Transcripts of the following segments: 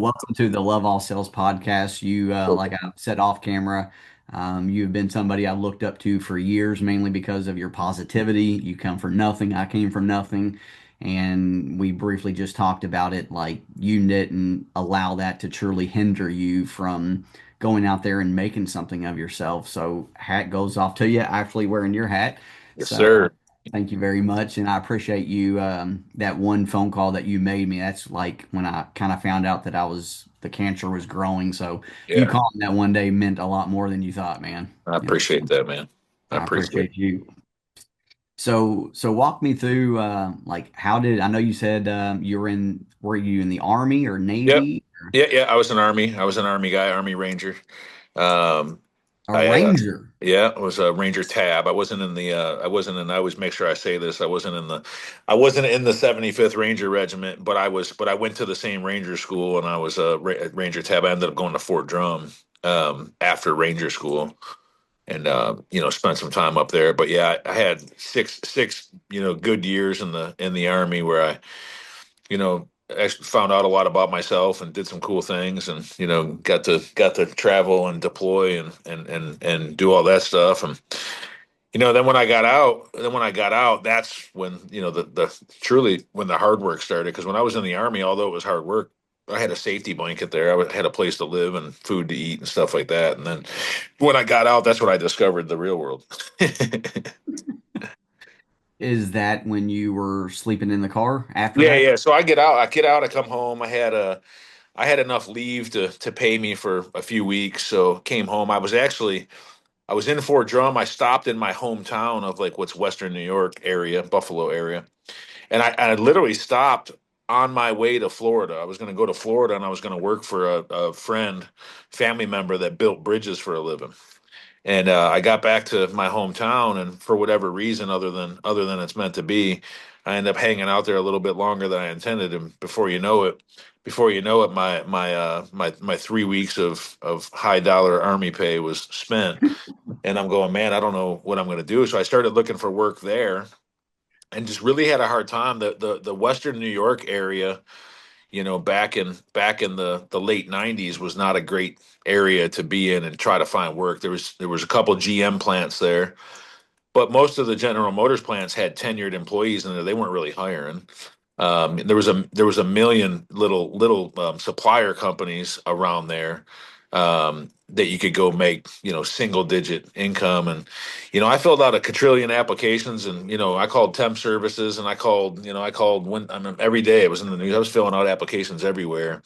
welcome to the Loveall Sales Podcast. Like I said off camera, you've been somebody I looked up to for years, mainly because of your positivity. You come from nothing, I came from nothing, and we briefly just talked about it. Like you didn't allow that to truly hinder you from going out there and making something of yourself. So hat goes off to you, actually wearing your hat. Yes, So sir. thank you very much, and I appreciate you that one phone call that you made me. That's like when I kind of found out that the cancer was growing. So you Yeah, calling that one day meant a lot more than you thought, man. I You know, appreciate that, man. I I appreciate it. appreciate you. So walk me through like how did I know you said were you in the Army or Yep. Navy? Yeah. I was an Army. I was an Army guy, Army Ranger. Um, A I Ranger. yeah, I was a Ranger tab. I wasn't in the. I wasn't in. I always make sure I say this. I wasn't in the 75th Ranger Regiment, but I was. But I went to the same Ranger school, and I was a Ranger tab. I ended up going to Fort Drum after Ranger school, and spent some time up there. But yeah, I had six good years in the Army where I actually found out a lot about myself and did some cool things, and got to travel and deploy and do all that stuff. And then when I got out, that's when the truly when the hard work started. Because when I was in the Army, although it was hard work, I had a safety blanket there. Had a place to live and food to eat and stuff like that. And then when I got out, that's when I discovered the real world. Is that when you were sleeping in the car after Yeah, that? yeah. So I get out, I come home. I had enough leave to pay me for a few weeks, so came home. I was in Fort Drum. I stopped in my hometown of like what's Western New York area, Buffalo area, and I literally stopped on my way to Florida. I was going to go to Florida and I was going to work for a friend, family member that built bridges for a living. And I got back to my hometown, and for whatever reason, other than it's meant to be, I end up hanging out there a little bit longer than I intended. And before you know it, my 3 weeks of high dollar army pay was spent, and I'm going, man, I don't know what I'm going to do. So I started looking for work there, and just really had a hard time. The Western New York area, back in the late '90s was not a great area to be in and try to find work. There was a couple GM plants there, but most of the General Motors plants had tenured employees and they weren't really hiring. There was a million little supplier companies around there that you could go make single digit income. And I filled out a quadrillion applications, and I called temp services, and I called when I mean every day. It was in the news. I was filling out applications everywhere,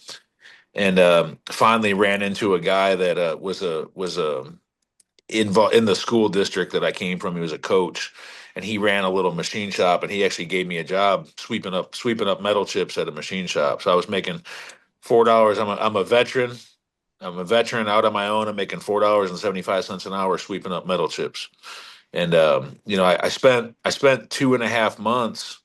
and finally ran into a guy that was involved in the school district that I came from. He was a coach, and he ran a little machine shop, and he actually gave me a job sweeping up metal chips at a machine shop. So I was making $4. I'm a veteran. I'm a veteran out on my own. I'm making $4.75 an hour sweeping up metal chips. And I spent 2.5 months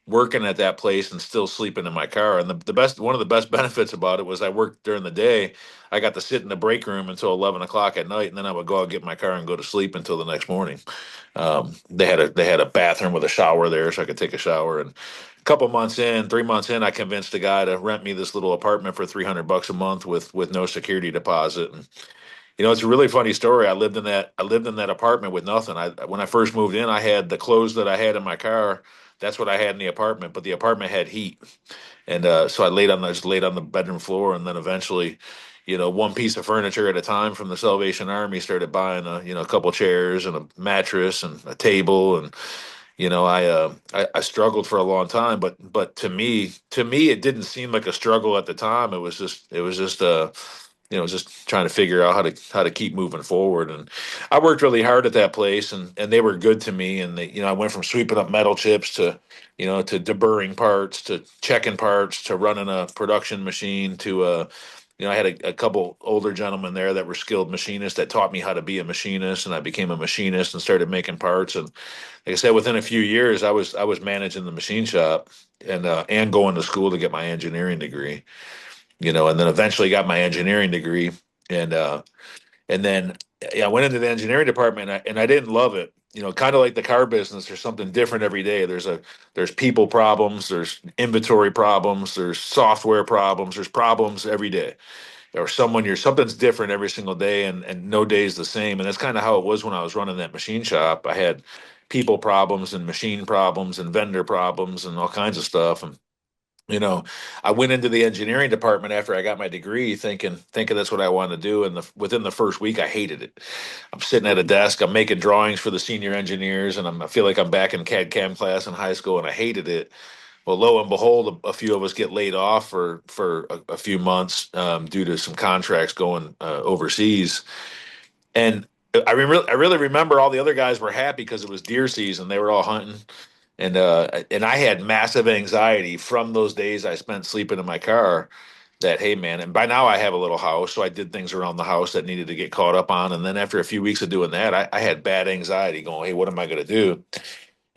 working at that place and still sleeping in my car. And the best one of the best benefits about it was I worked during the day. I got to sit in the break room until 11 o'clock at night, and then I would go out, get in my car, and go to sleep until the next morning. They had a bathroom with a shower there, so I could take a shower. And a couple months in, 3 months in, I convinced a guy to rent me this little apartment for $300 a month with no security deposit. And it's a really funny story. I lived in that apartment with nothing. When I first moved in, I had the clothes that I had in my car. That's what I had in the apartment, but the apartment had heat, and so just laid on the bedroom floor, and then eventually, one piece of furniture at a time from the Salvation Army started buying a couple chairs and a mattress and a table. And I struggled for a long time, but to me it didn't seem like a struggle at the time. It was just trying to figure out how to keep moving forward. And I worked really hard at that place, and they were good to me. And I went from sweeping up metal chips to deburring parts, to checking parts, to running a production machine, I had a couple older gentlemen there that were skilled machinists that taught me how to be a machinist, and I became a machinist and started making parts. And like I said, within a few years, I was managing the machine shop, and going to school to get my engineering degree. And then eventually got my engineering degree, and then yeah, I went into the engineering department, and I didn't love it. kind of like the car business, there's something different every day. There's people problems, there's inventory problems, there's software problems, there's problems every day. Or something's different every single day, and no day is the same. And that's kind of how it was when I was running that machine shop. I had people problems and machine problems and vendor problems and all kinds of stuff. And you know, I went into the engineering department after I got my degree thinking that's what I wanted to do. And within the first week, I hated it. I'm sitting at a desk, I'm making drawings for the senior engineers, and I feel like I'm back in CAD CAM class in high school, and I hated it. Well, lo and behold, a few of us get laid off for a few months due to some contracts going overseas. And I really remember all the other guys were happy because it was deer season. They were all hunting, and I had massive anxiety from those days I spent sleeping in my car. That hey man, and by now I have a little house, so I did things around the house that needed to get caught up on. And then after a few weeks of doing that, I had bad anxiety, going, hey, what am I going to do?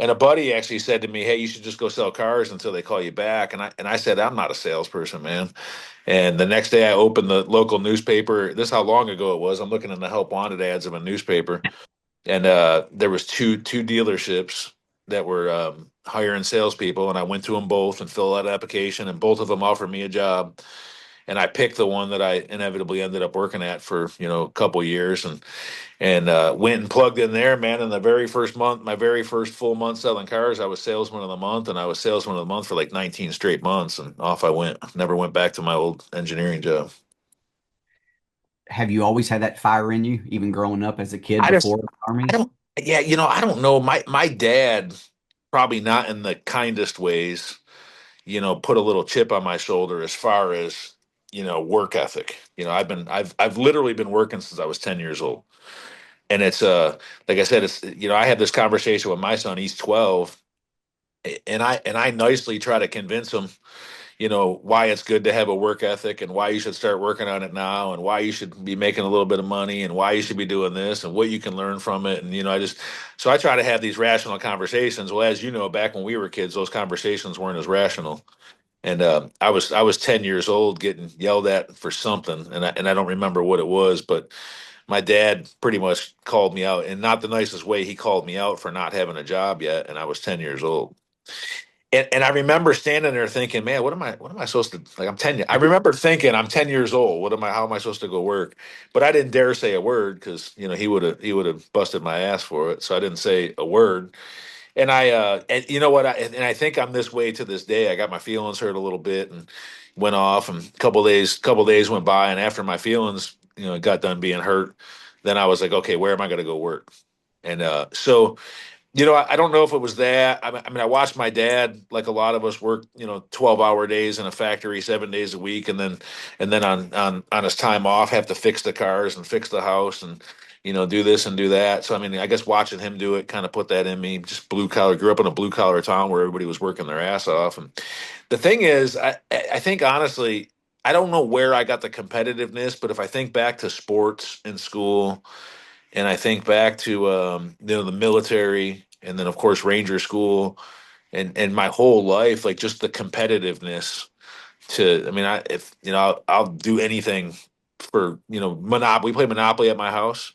And a buddy actually said to me, "Hey, you should just go sell cars until they call you back." And I said, "I'm not a salesperson, man." And the next day, I opened the local newspaper. This is how long ago it was. I'm looking in the help wanted ads of a newspaper, and there was two dealerships that were hiring salespeople, and I went to them both and filled out an application, and both of them offered me a job. And I picked the one that I inevitably ended up working at for a couple years, and went and plugged in there, man. In the very first month, my very first full month selling cars, I was salesman of the month, and I was salesman of the month for like 19 straight months, and off I went. Never went back to my old engineering job. Have you always had that fire in you, even growing up as a kid I just, before the I Army? don't, yeah, I don't know. My dad, probably not in the kindest ways, put a little chip on my shoulder as far as work ethic. I've literally been working since I was 10 years old. And it's like I said, it's I had this conversation with my son. He's 12, and I nicely try to convince him, why it's good to have a work ethic, and why you should start working on it now, and why you should be making a little bit of money, and why you should be doing this, and what you can learn from it. And so I try to have these rational conversations. Well, as you know, back when we were kids, those conversations weren't as rational. And I was 10 years old getting yelled at for something, and I don't remember what it was, but my dad pretty much called me out, in not the nicest way. He called me out for not having a job yet, and I was 10 years old. And I remember standing there thinking, man, what am I supposed to, like, I'm 10. I remember thinking, I'm 10 years old. How am I supposed to go work? But I didn't dare say a word because, he would have busted my ass for it. So I didn't say a word. And you know what? I think I'm this way to this day. I got my feelings hurt a little bit and went off, and a couple days went by. And after my feelings, got done being hurt, then I was like, okay, where am I going to go work? And so, I don't know if it was that. I mean, I watched my dad, like a lot of us, work, 12-hour days in a factory, 7 days a week, and then on his time off, have to fix the cars and fix the house and do this and do that. So I mean, I guess watching him do it kind of put that in me. Just blue collar, grew up in a blue collar town where everybody was working their ass off. And the thing is, I think honestly, I don't know where I got the competitiveness, but if I think back to sports in school, and I think back to the military, and then of course Ranger School, and my whole life, like just the competitiveness. I mean, if I'll do anything for Monopoly. We play Monopoly at my house,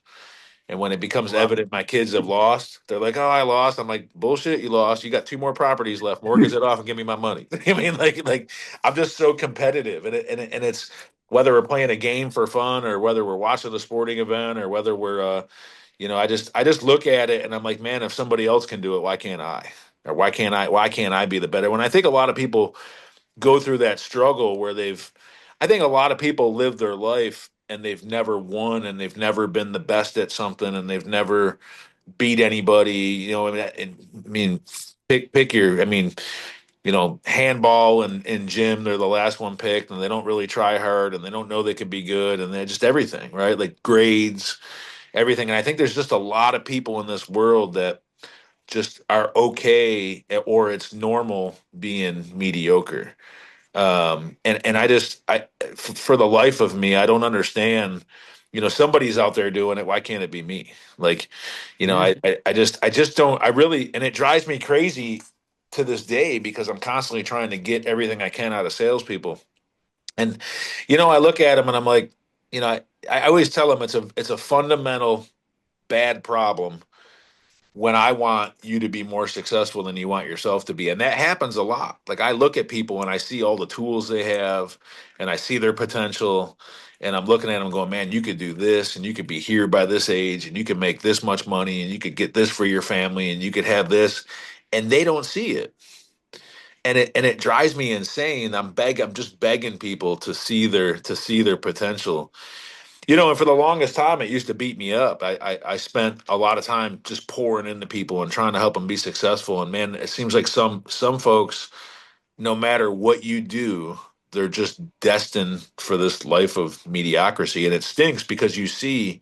and when it becomes Love evident my kids have lost, they're like, "Oh, I lost." I'm like, "Bullshit, you lost. You got two more properties left. Mortgage it. it off and give me my money." I mean, like I'm just so competitive, and it's whether we're playing a game for fun, or whether we're watching a sporting event, or whether we're I just look at it and I'm like, man, if somebody else can do it, why can't I? Or why can't I be the better? When I think a lot of people go through that struggle where I think a lot of people live their life and they've never won, and they've never been the best at something, and they've never beat anybody. I mean, pick your. I mean, handball and gym, they're the last one picked, and they don't really try hard, and they don't know they could be good, and they're just everything, right? Like grades, everything. And I think there's just a lot of people in this world that just are okay, or it's normal being mediocre. And for the life of me, I don't understand. Somebody's out there doing it. Why can't it be me? Like, Yeah. I just don't. I really, and it drives me crazy to this day because I'm constantly trying to get everything I can out of salespeople. And I look at them and I'm like, I always tell them it's a fundamental bad problem when I want you to be more successful than you want yourself to be. And that happens a lot. Like I look at people and I see all the tools they have and I see their potential. And I'm looking at them going, man, you could do this and you could be here by this age and you could make this much money and you could get this for your family and you could have this. And they don't see it. And it drives me insane. I'm just begging people to see their potential. And for the longest time, it used to beat me up. I spent a lot of time just pouring into people and trying to help them be successful. And man, it seems like some folks, no matter what you do, they're just destined for this life of mediocrity. And it stinks because you see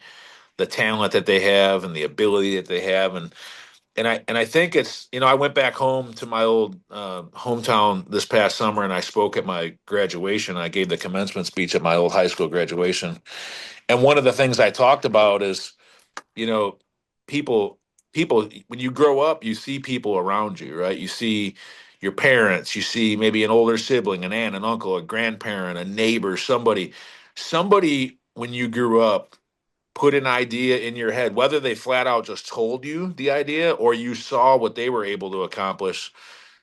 the talent that they have and the ability that they have. And I think it's, I went back home to my old hometown this past summer and I spoke at my graduation. I gave the commencement speech at my old high school graduation. And one of the things I talked about is, you know, people, people, when you grow up, you see people around you, right? You see your parents, you see maybe an older sibling, an aunt, an uncle, a grandparent, a neighbor, somebody when you grew up put an idea in your head, whether they flat out just told you the idea or you saw what they were able to accomplish.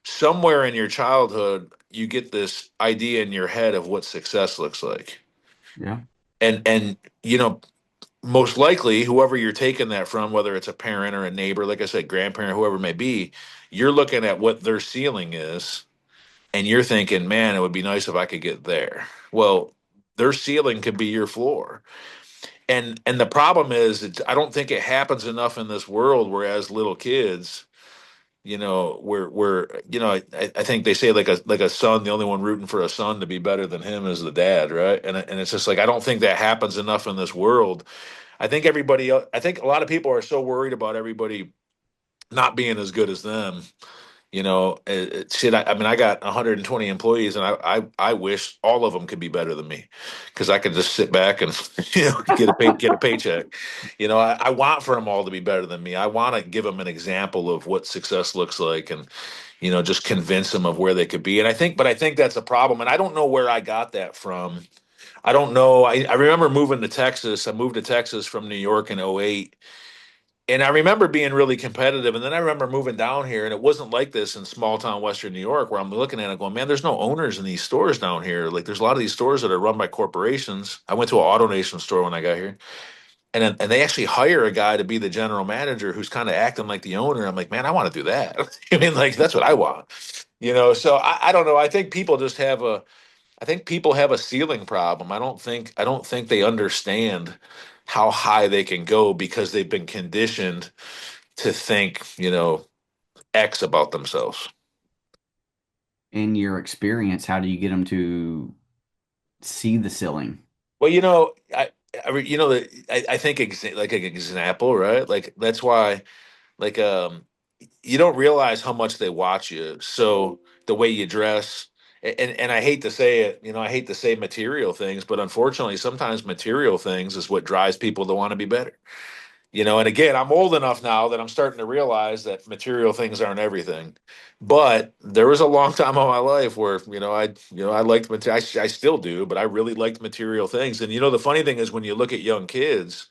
Somewhere in your childhood, you get this idea in your head of what success looks like. Yeah. And most likely whoever you're taking that from, whether it's a parent or a neighbor, like I said, grandparent, whoever it may be, you're looking at what their ceiling is and you're thinking, man, it would be nice if I could get there. Well, their ceiling could be your floor. And the problem is I don't think it happens enough in this world, whereas little kids, we're I think they say like a son, the only one rooting for a son to be better than him is the dad, right? And it's just like I don't think that happens enough in this world. I think a lot of people are so worried about everybody not being as good as them. Shit. I mean, I got 120 employees, and I wish all of them could be better than me, because I could just sit back and get a paycheck. I want for them all to be better than me. I want to give them an example of what success looks like, and just convince them of where they could be. But I think that's a problem, and I don't know where I got that from. I don't know. I remember moving to Texas. I moved to Texas from New York in '08, and I remember being really competitive. And then I remember moving down here, and it wasn't like this in small town Western New York, where I'm looking at it going, man, there's no owners in these stores down here. Like, there's a lot of these stores that are run by corporations. I went to an AutoNation store when I got here, and they actually hire a guy to be the general manager who's kind of acting like the owner. I'm like, man, I want to do that. I mean, like, that's what I want. So I don't know. I think people have a ceiling problem. I don't think they understand how high they can go because they've been conditioned to think, X about themselves. In your experience, how do you get them to see the ceiling? Well, I think like an example, right? Like that's why, like, you don't realize how much they watch you. So the way you dress, and I hate to say it, I hate to say material things, but unfortunately, sometimes material things is what drives people to want to be better. And again, I'm old enough now that I'm starting to realize that material things aren't everything. But there was a long time of my life where, I liked material. I still do, but I really liked material things. And the funny thing is when you look at young kids,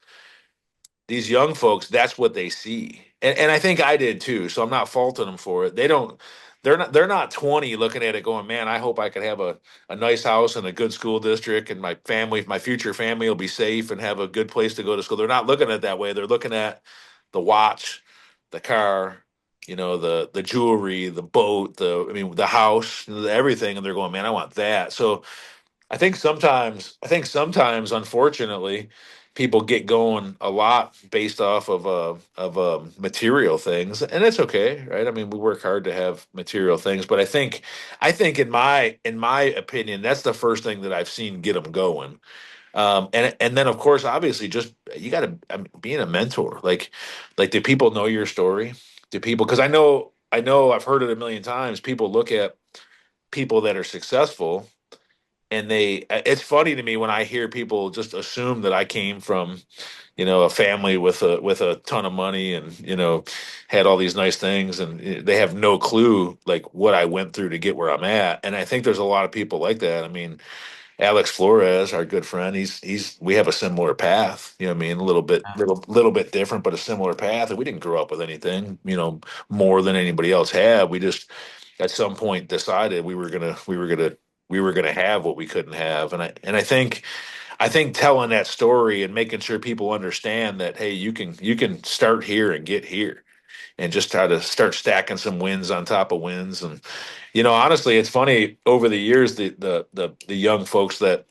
these young folks, that's what they see. And I think I did too. So I'm not faulting them for it. They're not 20 looking at it going, man, I hope I could have a nice house and a good school district and my future family will be safe and have a good place to go to school. They're not looking at it that way. They're looking at the watch, the car, the jewelry, the boat, the house, everything. And they're going, man, I want that. So I think sometimes, unfortunately, people get going a lot based off of material things, and it's okay, right? I mean, we work hard to have material things, but I think in my opinion, that's the first thing that I've seen get them going. And then of course, obviously, just you got to, being a mentor, like do people know your story? Do people? Because I know I've heard it a million times. People look at people that are successful and it's funny to me when I hear people just assume that I came from a family with a ton of money and had all these nice things, and they have no clue like what I went through to get where I'm at. And I think there's a lot of people like that. I mean, Alex Flores, our good friend, we have a similar path. You know what I mean? A little bit different, but a similar path. And we didn't grow up with anything, more than anybody else had. We just at some point decided we were gonna have what we couldn't have. And I think telling that story and making sure people understand that, hey, you can start here and get here, and just try to start stacking some wins on top of wins. And honestly, it's funny over the years, the young folks, that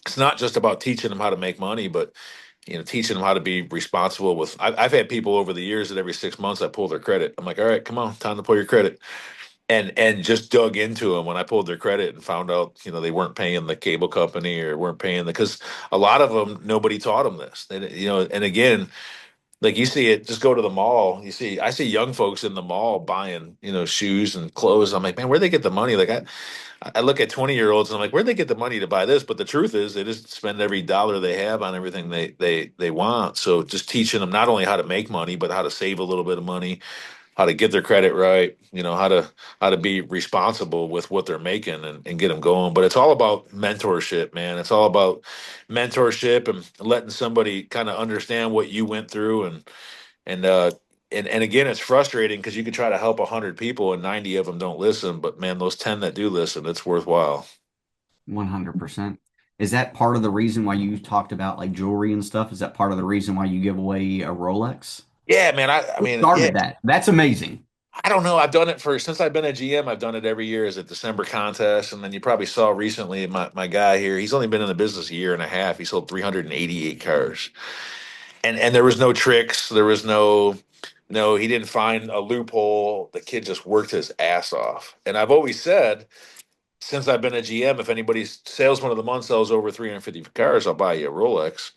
it's not just about teaching them how to make money, but teaching them how to be responsible with. I've had people over the years that every 6 months I pull their credit. I'm like, all right, come on, time to pull your credit, and just dug into them when I pulled their credit and found out, they weren't paying the cable company, or weren't paying because a lot of them, nobody taught them this. And again, like, you see it, just go to the mall. I see young folks in the mall buying, shoes and clothes. I'm like, man, where'd they get the money? Like, I look at 20-year-olds and I'm like, where'd they get the money to buy this? But the truth is, they just spend every dollar they have on everything they want. So just teaching them not only how to make money, but how to save a little bit of money, how to get their credit right, how to be responsible with what they're making, and get them going. But it's all about mentorship, man. It's all about mentorship and letting somebody kind of understand what you went through. And again, it's frustrating because you could try to help 100 people and 90 of them don't listen. But man, those 10 that do listen, it's worthwhile. 100%. Is that part of the reason why you talked about like jewelry and stuff? Is that part of the reason why you give away a Rolex? Yeah, man. I Who mean, yeah, started that? That's amazing. I don't know. I've done it since I've been a GM. I've done it every year as a December contest. And then you probably saw recently my guy here, he's only been in the business a year and a half. He sold 388 cars. And there was no tricks. There was no, he didn't find a loophole. The kid just worked his ass off. And I've always said, since I've been a GM, if anybody's salesman of the month sells over 350 cars, I'll buy you a Rolex.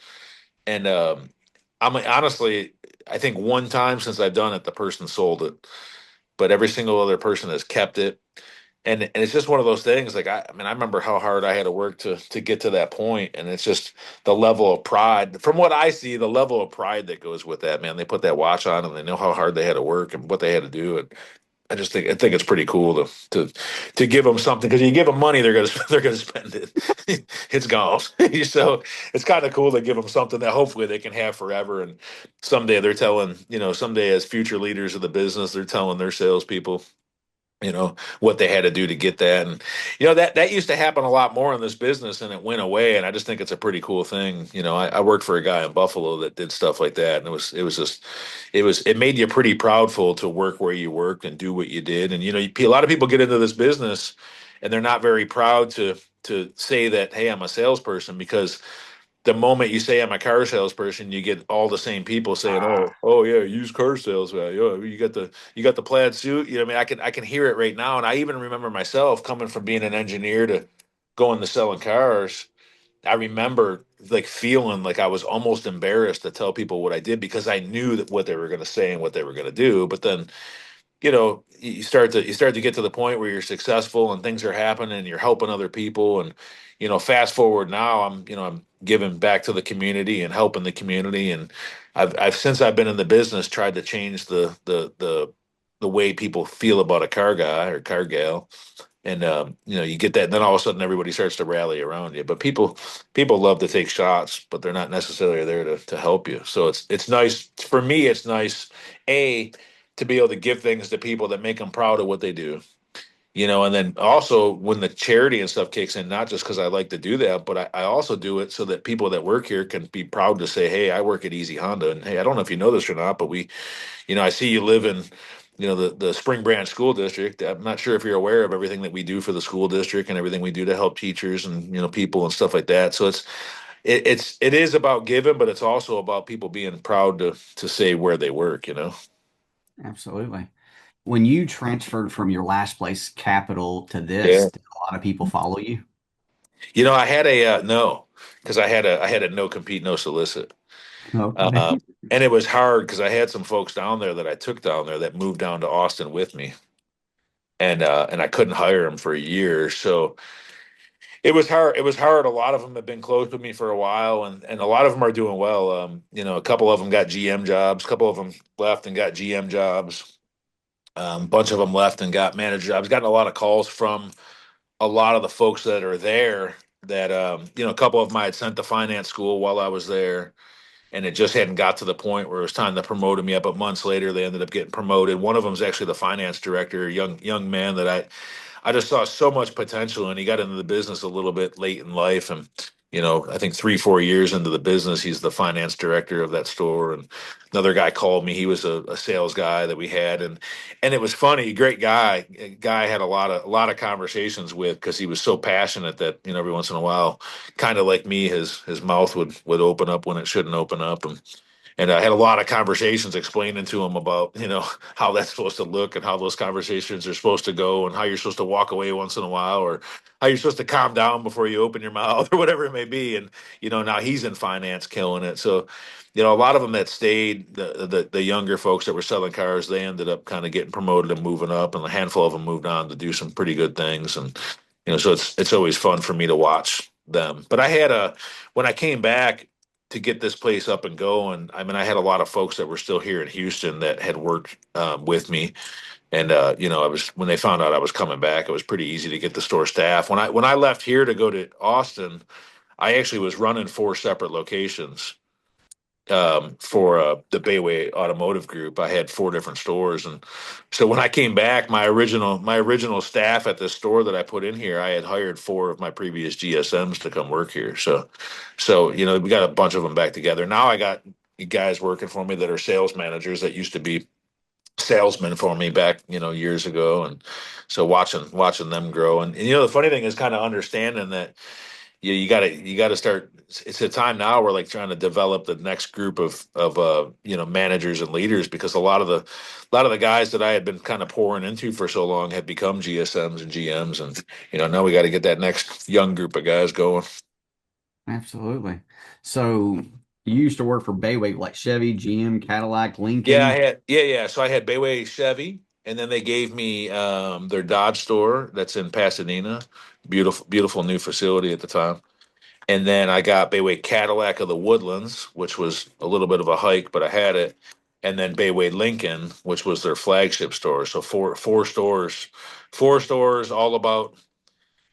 And honestly, I think one time since I've done it, the person sold it, but every single other person has kept it. And it's just one of those things. Like, I mean, I remember how hard I had to work to get to that point, and it's just the level of pride. From what I see, the level of pride that goes with that, man. They put that watch on, and they know how hard they had to work and what they had to do. And I think it's pretty cool to give them something, because you give them money, they're gonna they're gonna spend it. It's gone. So it's kind of cool to give them something that hopefully they can have forever. And someday they're telling, someday as future leaders of the business, they're telling their salespeople, what they had to do to get that. And that used to happen a lot more in this business, and it went away. And I just think it's a pretty cool thing. I worked for a guy in Buffalo that did stuff like that, and it made you pretty proudful to work where you worked and do what you did. And a lot of people get into this business and they're not very proud to say that, hey, I'm a salesperson, because the moment you say I'm a car salesperson, you get all the same people saying, "Oh yeah, used car sales guy. Yeah, you got the plaid suit." I mean, I can hear it right now, and I even remember myself coming from being an engineer to going to selling cars. I remember like feeling like I was almost embarrassed to tell people what I did, because I knew that what they were going to say and what they were going to do. But then you start to get to the point where you're successful and things are happening and you're helping other people. And fast forward now, I'm giving back to the community and helping the community. And I've since I've been in the business, tried to change the way people feel about a car guy or car gal. And you get that, and then all of a sudden everybody starts to rally around you. But people love to take shots, but they're not necessarily there to help you. So it's nice for me. It's nice, a to be able to give things to people that make them proud of what they do. And then also when the charity and stuff kicks in, not just because I like to do that, but I also do it so that people that work here can be proud to say, hey, I work at Easy Honda. And hey, I don't know if you know this or not, but I see you live in, the Spring Branch School District. I'm not sure if you're aware of everything that we do for the school district and everything we do to help teachers and, people and stuff like that. So it is about giving, but it's also about people being proud to say where they work. Absolutely. When you transferred from your last place, Capital, to this, Yeah. did a lot of people follow you? I had a no, because I had a no compete, no solicit. Okay. Uh, and it was hard because I had some folks down there that I took down there that moved down to Austin with me, and I couldn't hire them for a year. So it was hard. It was hard. A lot of them have been close with me for a while, and a lot of them are doing well. A couple of them got GM jobs, a couple of them left and got GM jobs. A bunch of them left and got manager jobs. Gotten a lot of calls from a lot of the folks that are there, that a couple of them I had sent to finance school while I was there, and it just hadn't got to the point where it was time to promote me up. But months later, they ended up getting promoted. One of them is actually the finance director, a young man that I just saw so much potential, and he got into the business a little bit late in life. And, I think 3, 4 years into the business, he's the finance director of that store. And another guy called me. He was a sales guy that we had. And it was funny, great guy. A guy I had a lot of conversations with because he was so passionate that, every once in a while, kind of like me, his mouth would open up when it shouldn't open up. And I had a lot of conversations explaining to him about, how that's supposed to look and how those conversations are supposed to go and how you're supposed to walk away once in a while or how you're supposed to calm down before you open your mouth or whatever it may be. And, now he's in finance killing it. So, a lot of them that stayed, the younger folks that were selling cars, they ended up kind of getting promoted and moving up, and a handful of them moved on to do some pretty good things. And, so it's always fun for me to watch them. But when I came back, to get this place up and going. I mean, I had a lot of folks that were still here in Houston that had worked with me, and I was when they found out I was coming back, it was pretty easy to get the store staff. When I left here to go to Austin, I actually was running 4 separate locations for the Bayway Automotive Group. I had 4 different stores, and so when I came back, my original staff at this store that I put in here, I had hired 4 of my previous GSMs to come work here. So we got a bunch of them back together. Now I got guys working for me that are sales managers that used to be salesmen for me back years ago, and so watching them grow. And the funny thing is kind of understanding that you gotta start. It's a time now where like trying to develop the next group of managers and leaders, because a lot of the guys that I had been kind of pouring into for so long had become GSMs and GMs, and now we got to get that next young group of guys going. Absolutely. So you used to work for Bayway, like Chevy, GM, Cadillac, Yeah, I Lincoln. had yeah. So I had Bayway Chevy, and then they gave me their Dodge store that's in Pasadena. Beautiful, beautiful new facility at the time. And then I got Bayway Cadillac of the Woodlands, which was a little bit of a hike, but I had it. And then Bayway Lincoln, which was their flagship store. So four stores, all about,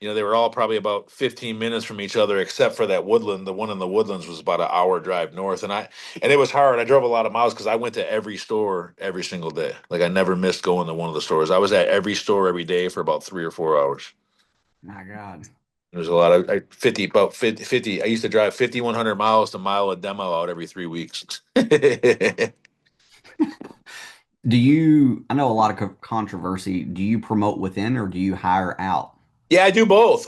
they were all probably about 15 minutes from each other, except for that Woodland. The one in the Woodlands was about an hour drive north. And it was hard. I drove a lot of miles because I went to every store every single day. Like I never missed going to one of the stores. I was at every store every day for about 3 or 4 hours. My God. There's a lot of I 50 about 50. I used to drive 5,100 miles to mile a demo out every 3 weeks. I know a lot of controversy. Do you promote within or do you hire out? Yeah, I do both.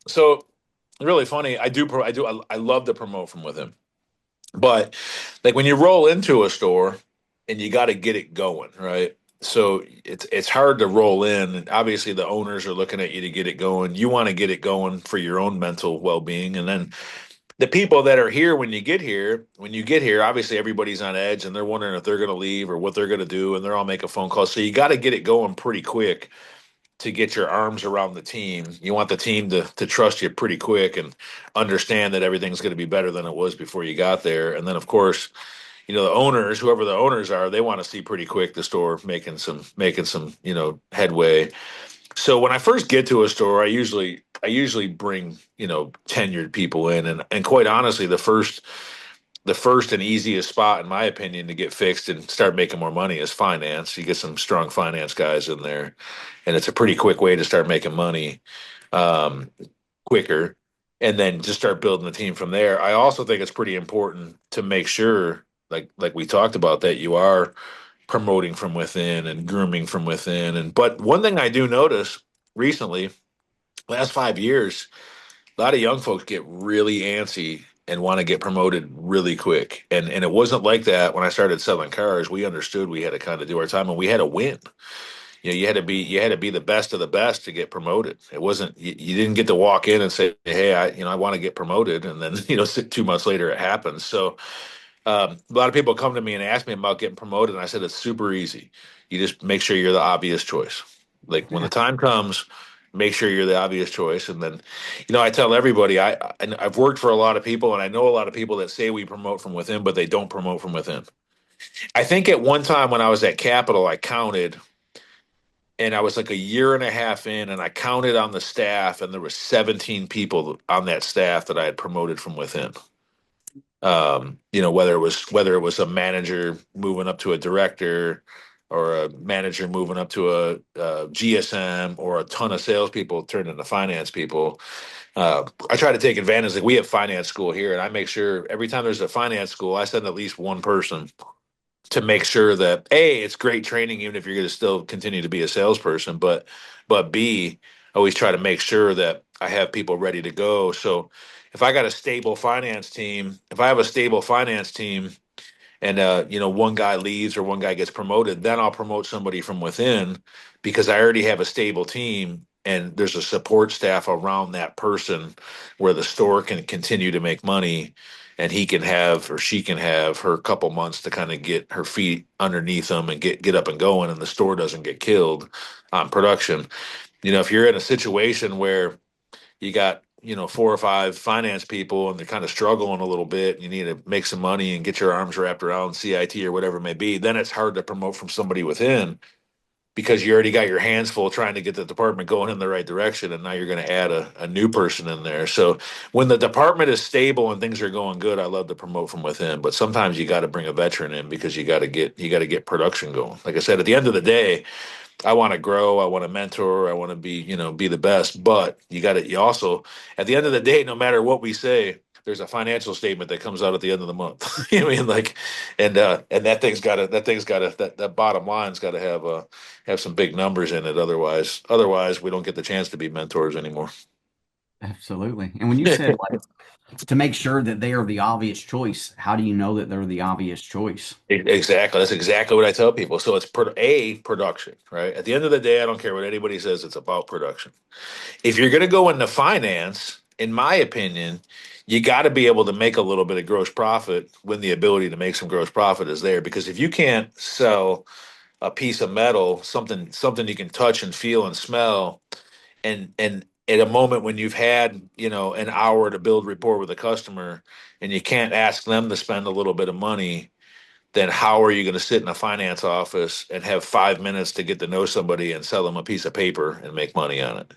So really funny. I love to promote from within, but like when you roll into a store and you got to get it going, right? So it's hard to roll in. And obviously, the owners are looking at you to get it going. You want to get it going for your own mental well being, and then the people that are here when you get here, obviously everybody's on edge and they're wondering if they're going to leave or what they're going to do, and they're all making phone calls. So you got to get it going pretty quick to get your arms around the team. You want the team to trust you pretty quick and understand that everything's going to be better than it was before you got there. And then of course, the owners, whoever the owners are, they want to see pretty quick the store making some headway. So when I first get to a store, I usually bring tenured people in, and quite honestly, the first and easiest spot, in my opinion, to get fixed and start making more money is finance. You get some strong finance guys in there, and it's a pretty quick way to start making money, um, quicker, and then just start building the team from there. I also think it's pretty important to make sure, like we talked about, that you are promoting from within and grooming from within. And but one thing I do notice recently, last 5 years, a lot of young folks get really antsy and want to get promoted really quick. And it wasn't like that when I started selling cars. We understood we had to kind of do our time and we had to win. You had to be the best of the best to get promoted. It wasn't you didn't get to walk in and say, "Hey, I want to get promoted," and then 2 months later it happens. So a lot of people come to me and ask me about getting promoted, and I said it's super easy. You just make sure you're the obvious choice. Like when the time comes, make sure you're the obvious choice. And then, I tell everybody and I've worked for a lot of people, and I know a lot of people that say we promote from within, but they don't promote from within. I think at one time when I was at Capital, I counted, and I was like a year and a half in, and I counted on the staff, and there was 17 people on that staff that I had promoted from within. Whether it was a manager moving up to a director, or a manager moving up to a GSM, or a ton of salespeople turned into finance people. I try to take advantage. Like, we have finance school here, and I make sure every time there's a finance school, I send at least one person to make sure that A, it's great training, even if you're going to still continue to be a salesperson, but B, always try to make sure that I have people ready to go. So if I got a stable finance team, if I have a stable finance team, and one guy leaves or one guy gets promoted, then I'll promote somebody from within, because I already have a stable team and there's a support staff around that person, where the store can continue to make money, and he can have, or she can have, her couple months to kind of get her feet underneath them and get up and going, and the store doesn't get killed on production. If you're in a situation where you got, four or five finance people and they're kind of struggling a little bit, you need to make some money and get your arms wrapped around CIT or whatever it may be, then it's hard to promote from somebody within, because you already got your hands full trying to get the department going in the right direction, and now you're going to add a new person in there. So when the department is stable and things are going good, I love to promote from within, but sometimes you got to bring a veteran in, because you got to get production going. Like I said, at the end of the day, I want to grow. I want to mentor. I want to be the best. But you also, at the end of the day, no matter what we say, there's a financial statement that comes out at the end of the month. You know what I mean? Like, and that bottom line's got to have some big numbers in it. Otherwise, we don't get the chance to be mentors anymore. Absolutely. And when you said like to make sure that they are the obvious choice, how do you know that they're the obvious choice? Exactly. That's exactly what I tell people. So it's production, right? At the end of the day, I don't care what anybody says. It's about production. If you're going to go into finance, in my opinion, you got to be able to make a little bit of gross profit when the ability to make some gross profit is there. Because if you can't sell a piece of metal, something you can touch and feel and smell, and at a moment when you've had, an hour to build rapport with a customer, and you can't ask them to spend a little bit of money, then how are you going to sit in a finance office and have 5 minutes to get to know somebody and sell them a piece of paper and make money on it?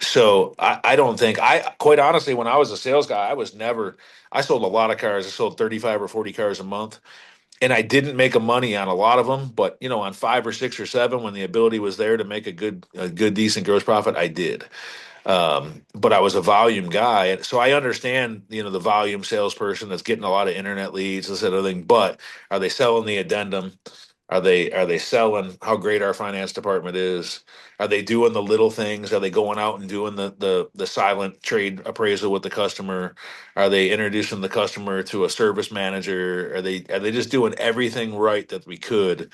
So I don't think, quite honestly, when I was a sales guy, I sold a lot of cars. I sold 35 or 40 cars a month, and I didn't make a money on a lot of them, but on five or six or seven, when the ability was there to make a good, decent gross profit, I did. But I was a volume guy, and so I understand, the volume salesperson that's getting a lot of internet leads, this and other thing. But are they selling the addendum? Are they selling how great our finance department is? Are they doing the little things? Are they going out and doing the silent trade appraisal with the customer? Are they introducing the customer to a service manager? Are they just doing everything right that we could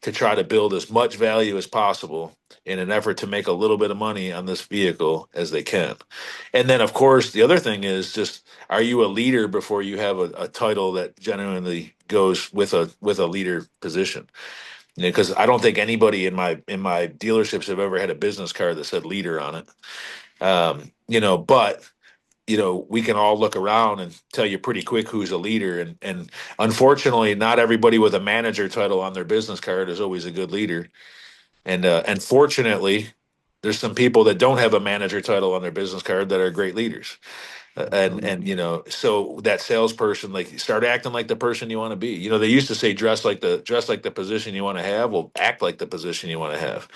to try to build as much value as possible in an effort to make a little bit of money on this vehicle as they can? And then, of course, the other thing is just, are you a leader before you have a title that genuinely goes with a leader position? Because I don't think anybody in my dealerships have ever had a business card that said leader on it. But we can all look around and tell you pretty quick who's a leader. And unfortunately, not everybody with a manager title on their business card is always a good leader. And fortunately, there's some people that don't have a manager title on their business card that are great leaders. So that salesperson, like, start acting like the person you want to be. They used to say dress like the position you want to have. Well, act like the position you want to have.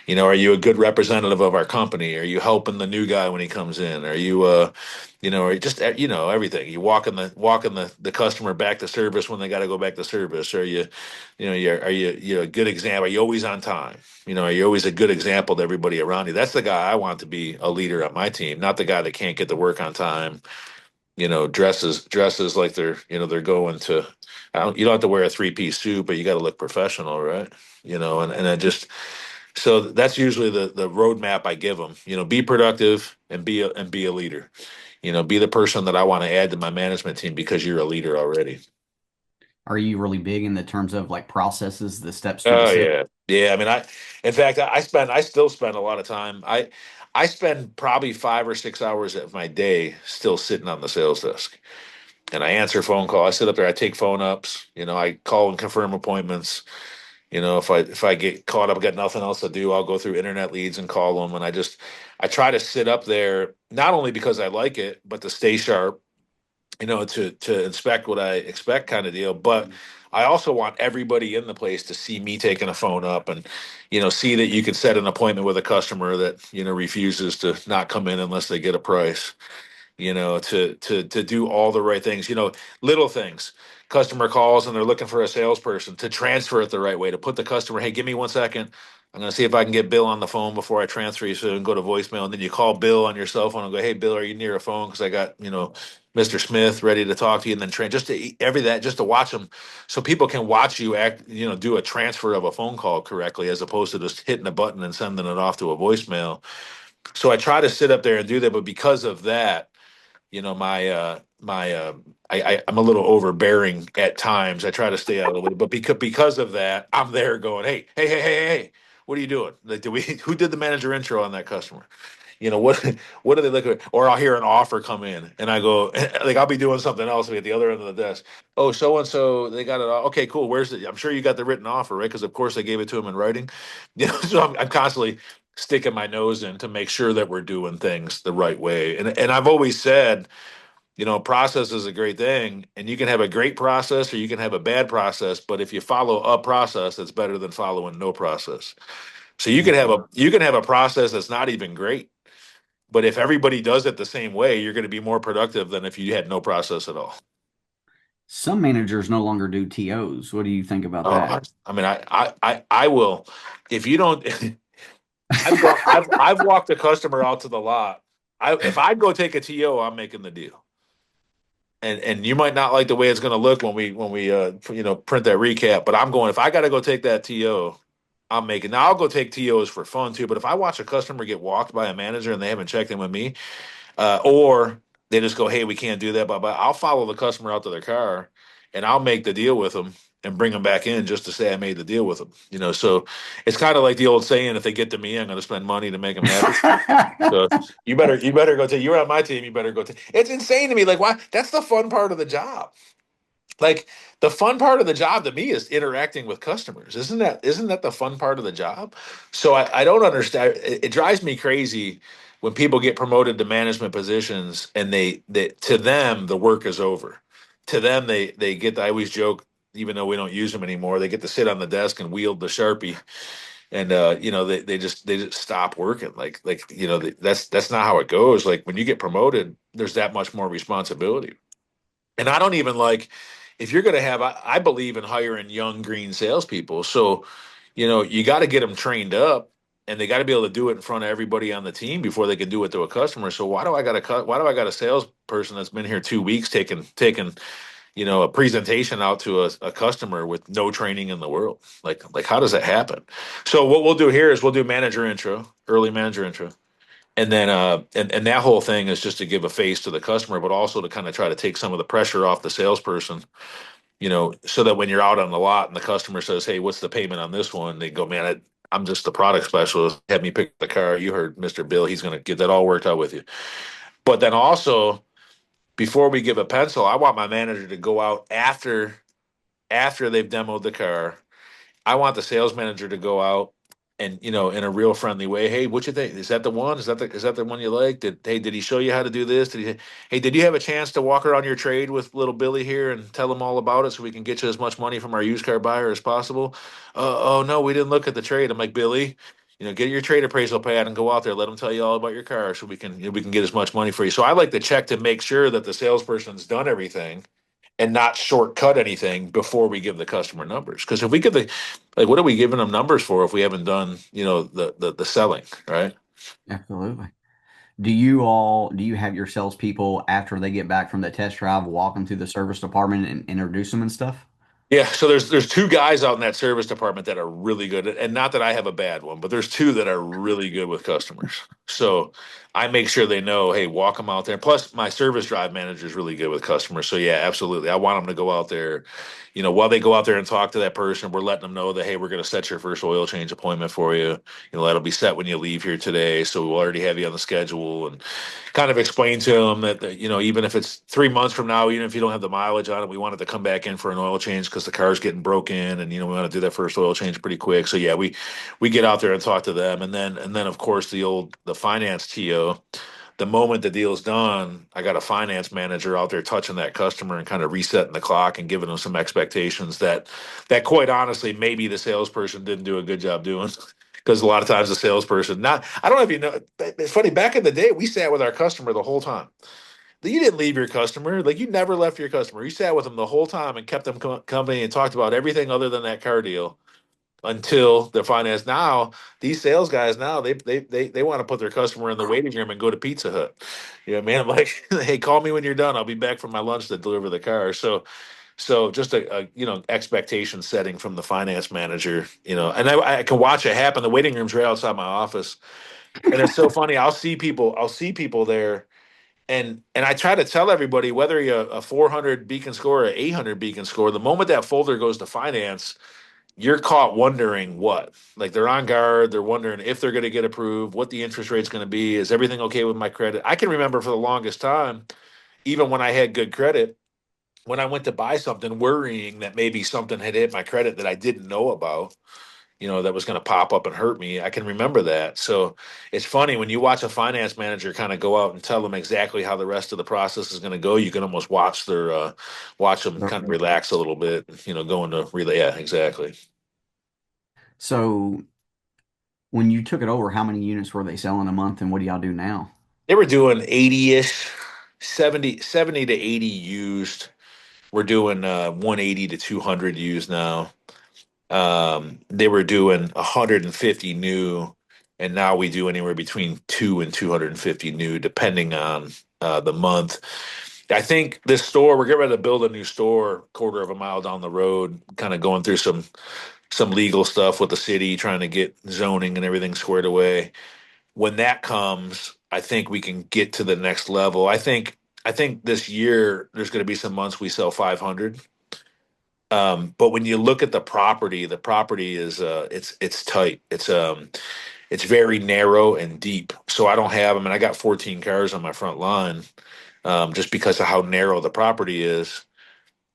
Are you a good representative of our company? Are you helping the new guy when he comes in? Are you or just everything? You walking the customer back to service when they got to go back to service? Are you a good example? Are you always on time? Are you always a good example to everybody around you? That's the guy I want to be a leader on my team, not the guy that can't get to work on time. Dresses like they're going to. You don't have to wear a three-piece suit, but you got to look professional, right? And I just, so that's usually the roadmap I give them. Be productive and be a leader. Be the person that I want to add to my management team because you're a leader already. Are you really big in the terms of like processes, the steps through the Oh sales? yeah, yeah. I mean, in fact, I still spend a lot of time. I spend probably 5 or 6 hours of my day still sitting on the sales desk, and I answer phone call. I sit up there. I take phone ups. I call and confirm appointments. If I get caught up, got nothing else to do, I'll go through internet leads and call them. And I try to sit up there not only because I like it, but to stay sharp, to inspect what I expect kind of deal. But I also want everybody in the place to see me taking a phone up and, see that you can set an appointment with a customer that, refuses to not come in unless they get a price, to do all the right things, little things. Customer calls and they're looking for a salesperson to transfer it the right way, to put the customer, hey, give me 1 second. I'm going to see if I can get Bill on the phone before I transfer you so you can go to voicemail. And then you call Bill on your cell phone and go, hey, Bill, are you near a phone? Because I got, Mr. Smith ready to talk to you. And then just to just to watch them so people can watch you act, do a transfer of a phone call correctly as opposed to just hitting a button and sending it off to a voicemail. So I try to sit up there and do that. But because of that, I'm a little overbearing at times. I try to stay out of the way, but because of that, I'm there going, hey, what are you doing? Like, who did the manager intro on that customer? What what are they looking at? Or I'll hear an offer come in and I go, like, I'll be doing something else at the other end of the desk. Oh, so and so they got it. Okay, cool. Where's it? I'm sure you got the written offer, right? Because of course they gave it to him in writing. So I'm constantly sticking my nose in to make sure that we're doing things the right way. And I've always said, process is a great thing, and you can have a great process or you can have a bad process, but if you follow a process, it's better than following no process. So you can have a process that's not even great, but if everybody does it the same way, you're going to be more productive than if you had no process at all. Some managers no longer do TOs. What do you think about Oh, that? I mean, I will. If you don't, I've walked a customer out to the lot. If I go take a TO, I'm making the deal. And you might not like the way it's going to look when we print that recap, but I'm going, if I got to go take that TO, I'm making. Now I'll go take TOs for fun too, but if I watch a customer get walked by a manager and they haven't checked in with me, or they just go, hey, we can't do that, but I'll follow the customer out to their car and I'll make the deal with them and bring them back in just to say I made the deal with them. So it's kind of like the old saying, if they get to me, I'm going to spend money to make them happy. So you better go take. You're on my team. You better go take. It's insane to me. Like, why? That's the fun part of the job. Like, the fun part of the job to me is interacting with customers. Isn't that the fun part of the job? So I don't understand. It drives me crazy when people get promoted to management positions and they to them the work is over. To them they get. I always joke, even though we don't use them anymore, they get to sit on the desk and wield the Sharpie, and they just stop working. That's not how it goes. Like, when you get promoted, there's that much more responsibility. And I don't even like, if you're going to have, I believe in hiring young green salespeople. So, you got to get them trained up and they got to be able to do it in front of everybody on the team before they can do it to a customer. So why do I got a salesperson that's been here 2 weeks taking, a presentation out to a customer with no training in the world? Like how does that happen? So what we'll do here is we'll do manager intro, early manager intro. And then and that whole thing is just to give a face to the customer, but also to kind of try to take some of the pressure off the salesperson, so that when you're out on the lot and the customer says, hey, what's the payment on this one? They go, man, I'm just the product specialist. Have me pick the car. You heard Mr. Bill. He's going to get that all worked out with you. But then also, before we give a pencil, I want my manager to go out after they've demoed the car. I want the sales manager to go out and, in a real friendly way, hey, what you think? Is that the one? Is that the one you like? Did he show you how to do this? Hey, did you have a chance to walk around your trade with little Billy here and tell him all about it so we can get you as much money from our used car buyer as possible? Oh no, we didn't look at the trade. I'm like, Billy, get your trade appraisal pad and go out there. Let them tell you all about your car so we can get as much money for you. So I like to check to make sure that the salesperson's done everything and not shortcut anything before we give the customer numbers. Because if we give what are we giving them numbers for if we haven't done, the selling, right? Absolutely. Do you have your salespeople after they get back from the test drive walk them through the service department and introduce them and stuff? Yeah, so there's two guys out in that service department that are really good, and not that I have a bad one, but there's two that are really good with customers. So I make sure they know, hey, walk them out there. Plus, my service drive manager is really good with customers. So yeah, absolutely, I want them to go out there. While they go out there and talk to that person, we're letting them know that, hey, we're going to set your first oil change appointment for you. That'll be set when you leave here today. So we'll already have you on the schedule, and kind of explain to them that, even if it's 3 months from now, even if you don't have the mileage on it, we want it to come back in for an oil change because because the car's getting broken, and we want to do that first oil change pretty quick. So yeah, we get out there and talk to them, and then of course the finance TO. The moment the deal's done, I got a finance manager out there touching that customer and kind of resetting the clock and giving them some expectations that quite honestly maybe the salesperson didn't do a good job doing. Because a lot of times the salesperson, not I don't know if you know, it's funny. Back in the day, we sat with our customer the whole time. You didn't leave your customer. Like, you never left your customer. You sat with them the whole time and kept them company and talked about everything other than that car deal until the finance. Now these sales guys, now they want to put their customer in the waiting room and go to Pizza Hut. Man, I'm like, hey, call me when you're done. I'll be back from my lunch to deliver the car. So just a expectation setting from the finance manager. And I can watch it happen. The waiting room's right outside my office, and it's so funny. I'll see people there, and I try to tell everybody, whether you're a 400 beacon score or 800 beacon score, the moment that folder goes to finance, you're caught wondering what. Like, they're on guard. They're wondering if they're going to get approved, what the interest rate's going to be. Is everything okay with my credit? I can remember for the longest time, even when I had good credit, when I went to buy something, worrying that maybe something had hit my credit that I didn't know about, that was going to pop up and hurt me. I can remember that. So it's funny when you watch a finance manager kind of go out and tell them exactly how the rest of the process is going to go. You can almost watch them kind of relax a little bit, go into relay. Yeah, exactly. So when you took it over, how many units were they selling a month, and what do y'all do now? They were doing 80-ish, 70 to 80 used. We're doing 180 to 200 used now. They were doing 150 new, and now we do anywhere between 250 new, depending on the month. I think this store, we're getting ready to build a new store, quarter of a mile down the road, kind of going through some legal stuff with the city, trying to get zoning and everything squared away. When that comes, I think we can get to the next level. I think this year there's going to be some months we sell 500. But when you look at the property is it's tight. It's very narrow and deep. So I don't have them, and I got 14 cars on my front line, just because of how narrow the property is.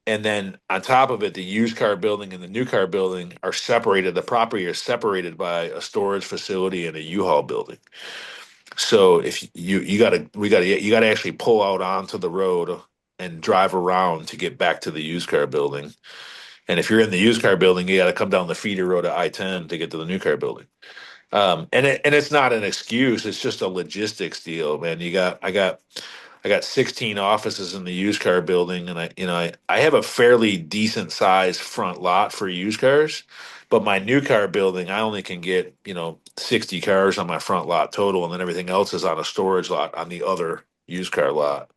And then on top of it, the used car building and the new car building are separated. The property is separated by a storage facility and a U-Haul building. So if you gotta actually pull out onto the road and drive around to get back to the used car building. And if you're in the used car building, you got to come down the feeder road at I-10 to get to the new car building. And it's not an excuse. It's just a logistics deal, man. I got 16 offices in the used car building, and I have a fairly decent sized front lot for used cars, but my new car building, I only can get 60 cars on my front lot total, and then everything else is on a storage lot on the other used car lot.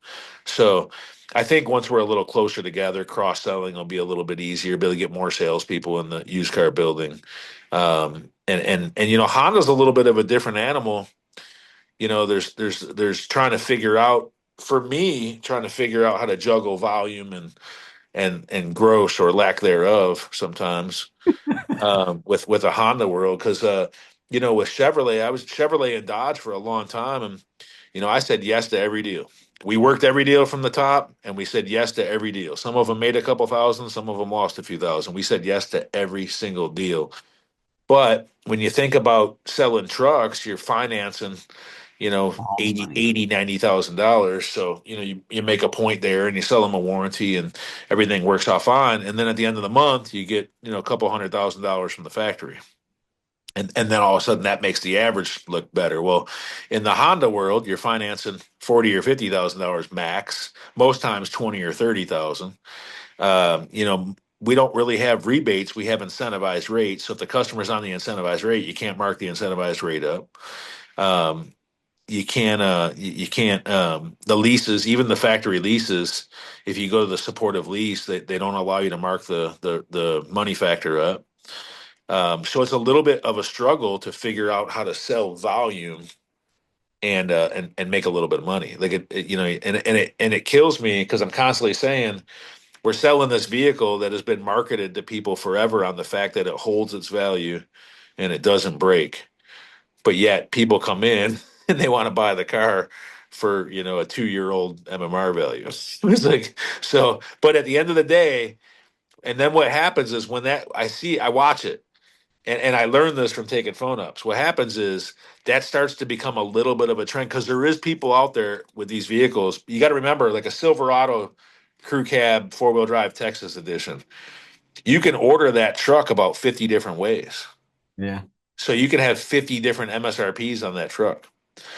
So I think once we're a little closer together, cross selling will be a little bit easier. Be able to get more salespeople in the used car building. And Honda's a little bit of a different animal. There's trying to figure out, for me, trying to figure out how to juggle volume and gross or lack thereof sometimes, with a Honda world. Because with Chevrolet, I was Chevrolet and Dodge for a long time, and I said yes to every deal. We worked every deal from the top, and we said yes to every deal. Some of them made a couple thousand, some of them lost a few thousand. We said yes to every single deal. But when you think about selling trucks, you're financing, All the 80, money. 80, $90,000. So, you make a point there and you sell them a warranty and everything works out fine. And then at the end of the month, you get, a couple $100,000 from the factory. And then all of a sudden that makes the average look better. Well, in the Honda world, you're financing 40 or $50,000 max, most times 20 or 30,000. We don't really have rebates. We have incentivized rates. So if the customer's on the incentivized rate, you can't mark the incentivized rate up. Um, you can't the leases, even the factory leases, if you go to the supportive lease, they don't allow you to mark the money factor up. So it's a little bit of a struggle to figure out how to sell volume and make a little bit of money. Like and it kills me because I'm constantly saying we're selling this vehicle that has been marketed to people forever on the fact that it holds its value and it doesn't break. But yet people come in and they want to buy the car for, a 2-year-old MMR value. It's like, so, but at the end of the day, And then what happens is when that I watch it, and I learned this from taking phone ups. What happens is that starts to become a little bit of a trend because there is people out there with these vehicles. You got to remember, like a Silverado crew cab 4-wheel drive Texas edition, you can order that truck about 50 different ways. Yeah. So you can have 50 different MSRPs on that truck.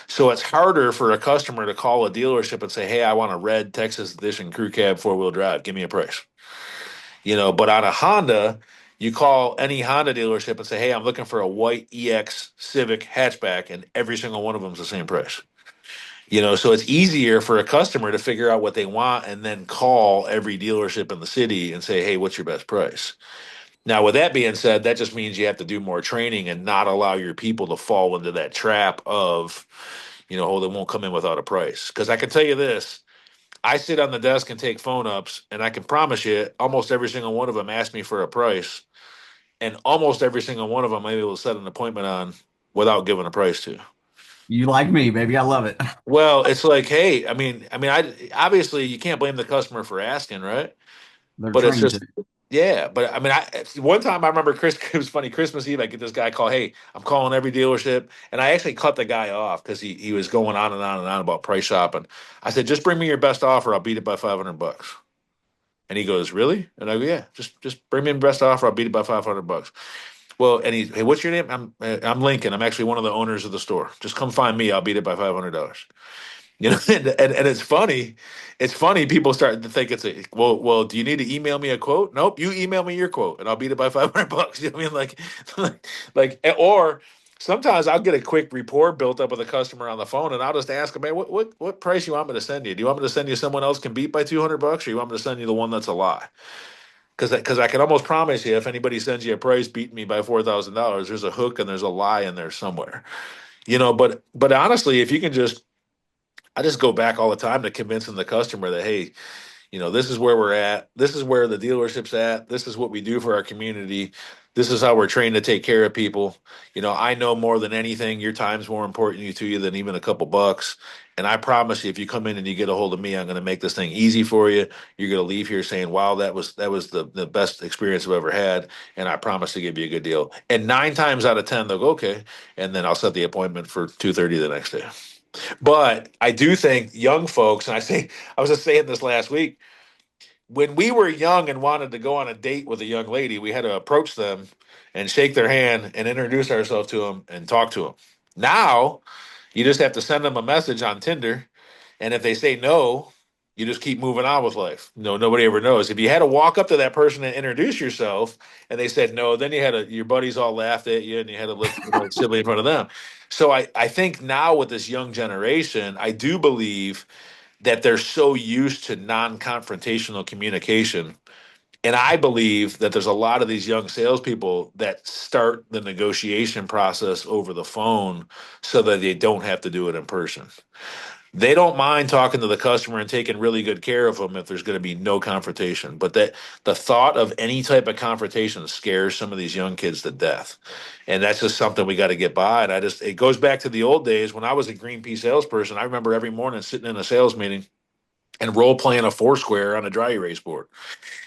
So it's harder for a customer to call a dealership and say, "Hey, I want a red Texas edition crew cab 4-wheel drive. Give me a price." But on a Honda, you call any Honda dealership and say, "Hey, I'm looking for a white EX Civic hatchback," and every single one of them is the same price. So it's easier for a customer to figure out what they want and then call every dealership in the city and say, "Hey, what's your best price?" Now, with that being said, that just means you have to do more training and not allow your people to fall into that trap of, oh, they won't come in without a price. Because I can tell you this, I sit on the desk and take phone ups, and I can promise you, almost every single one of them asked me for a price, and almost every single one of them I'm able to set an appointment on without giving a price to. You like me, baby. I love it. Well, it's like, hey, I obviously you can't blame the customer for asking, right? They're But it's trained just, to. yeah. But one time I remember it was funny, Christmas Eve, I get this guy call, "Hey, I'm calling every dealership." And I actually cut the guy off because he was going on and on and on about price shopping. I said, "Just bring me your best offer. I'll beat it by $500." And he goes, "Really?" And I go, "Yeah, just bring me the best offer. I'll beat it by $500." Well, and hey, what's your name? I'm Lincoln. I'm actually one of the owners of the store. Just come find me. I'll beat it by $500. And it's funny. It's funny. People start to think it's a well. Do you need to email me a quote? Nope. You email me your quote, and I'll beat it by $500. You know what I mean? Or sometimes I'll get a quick rapport built up with a customer on the phone, and I'll just ask them, "Man, what price you want me to send you? Do you want me to send you someone else can beat by $200, or you want me to send you the one that's a lie?" Because I can almost promise you, if anybody sends you a price beating me by $4,000, there's a hook and there's a lie in there somewhere. But honestly, if you can I just go back all the time to convincing the customer that, hey, this is where we're at. This is where the dealership's at. This is what we do for our community. This is how we're trained to take care of people. I know more than anything, your time's more important to you than even a couple bucks. And I promise you, if you come in and you get a hold of me, I'm going to make this thing easy for you. You're going to leave here saying, "Wow, that was the best experience I've ever had." And I promise to give you a good deal. And 9 times out of 10, they'll go, "Okay." And then I'll set the appointment for 2:30 the next day. But I do think young folks, and I was just saying this last week, when we were young and wanted to go on a date with a young lady, we had to approach them and shake their hand and introduce ourselves to them and talk to them. Now, you just have to send them a message on Tinder, and if they say no, you just keep moving on with life. Nobody ever knows. If you had to walk up to that person and introduce yourself, and they said no, then your buddies all laughed at you, and you had to look silly in front of them. So I think now with this young generation, I do believe that they're so used to non-confrontational communication. And I believe that there's a lot of these young salespeople that start the negotiation process over the phone so that they don't have to do it in person. They don't mind talking to the customer and taking really good care of them if there's going to be no confrontation. But that the thought of any type of confrontation scares some of these young kids to death. And that's just something we got to get by. And it goes back to the old days when I was a Greenpeace salesperson. I remember every morning sitting in a sales meeting and role playing a foursquare on a dry erase board.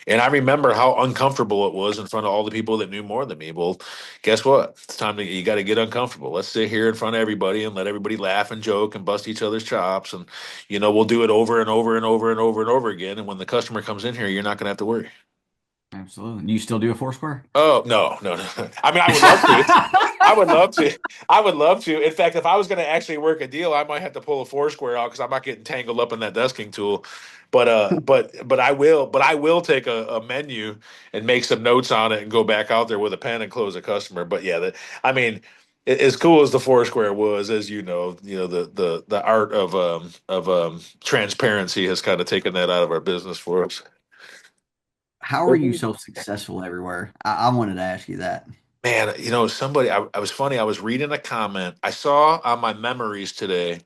And I remember how uncomfortable it was in front of all the people that knew more than me. Well, guess what? It's time you got to get uncomfortable. Let's sit here in front of everybody and let everybody laugh and joke and bust each other's chops. And, we'll do it over and over and over and over and over again. And when the customer comes in here, you're not going to have to worry. Absolutely. You still do a Foursquare? Oh, no, no, no. I mean, I would love to. I would love to. I would love to. In fact, if I was going to actually work a deal, I might have to pull a foursquare out because I'm not getting tangled up in that desking tool. But I will. But I will take a menu and make some notes on it and go back out there with a pen and close a customer. But yeah, I mean, as cool as the foursquare was, as the art of transparency has kind of taken that out of our business for us. How are you so successful everywhere? I wanted to ask you that. Man, somebody, I was funny. I was reading a comment I saw on my memories today,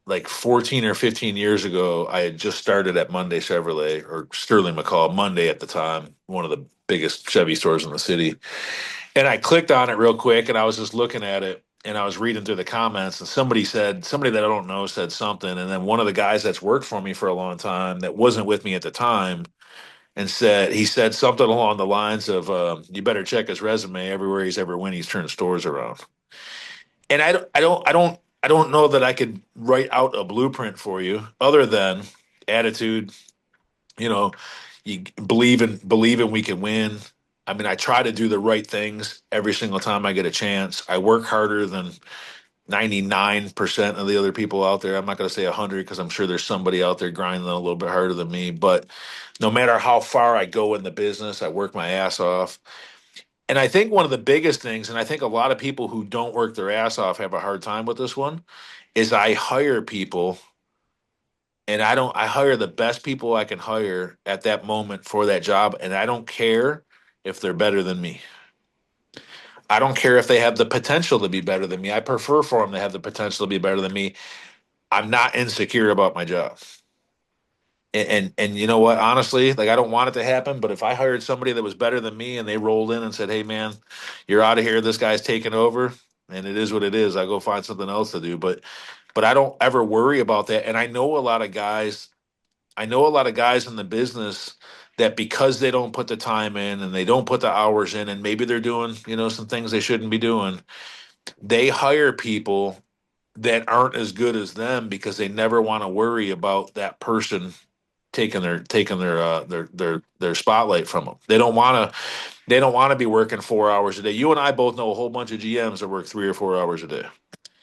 like 14 or 15 years ago. I had just started at Monday Chevrolet or Sterling McCall, Monday at the time, one of the biggest Chevy stores in the city. And I clicked on it real quick and I was just looking at it and I was reading through the comments and somebody that I don't know said something. And then one of the guys that's worked for me for a long time that wasn't with me at the time and he said something along the lines of, "You better check his resume. Everywhere he's ever went, he's turned stores around." And I don't know that I could write out a blueprint for you other than attitude. You know, you believe in we can win. I mean, I try to do the right things every single time I get a chance. I work harder than 99% of the other people out there. I'm not going to say 100 because I'm sure there's somebody out there grinding a little bit harder than me. But no matter how far I go in the business, I work my ass off. And I think one of the biggest things, and I think a lot of people who don't work their ass off have a hard time with this one, is I hire people and I hire the best people I can hire at that moment for that job. And I don't care if they're better than me. I don't care if they have the potential to be better than me. I prefer for them to have the potential to be better than me. I'm not insecure about my job. And you know what? Honestly, like I don't want it to happen, but if I hired somebody that was better than me and they rolled in and said, "Hey, man, you're out of here. This guy's taking over," and it is what it is. I go find something else to do. But I don't ever worry about that. And I know a lot of guys. I know a lot of guys in the business that because they don't put the time in and they don't put the hours in, and maybe they're doing some things they shouldn't be doing. They hire people that aren't as good as them because they never want to worry about that person taking their spotlight from them. They don't want to be working 4 hours a day. You and I both know a whole bunch of GMs that work 3 or 4 hours a day.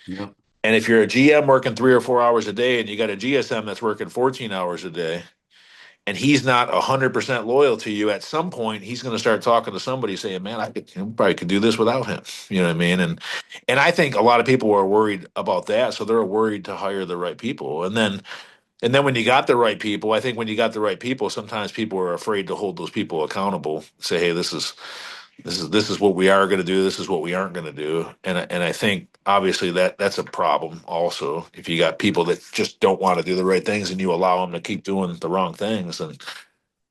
Yep. And if you're a GM working 3 or 4 hours a day and you got a GSM that's working 14 hours a day and he's not 100% loyal to you, at some point he's going to start talking to somebody saying, "Man, probably could do this without him." You know what I mean? And I think a lot of people are worried about that, so they're worried to hire the right people. And then when you got the right people, I think when you got the right people, sometimes people are afraid to hold those people accountable. Say, "Hey, this is what we are going to do. This is what we aren't going to do." And I think obviously that's a problem. Also, if you got people that just don't want to do the right things and you allow them to keep doing the wrong things,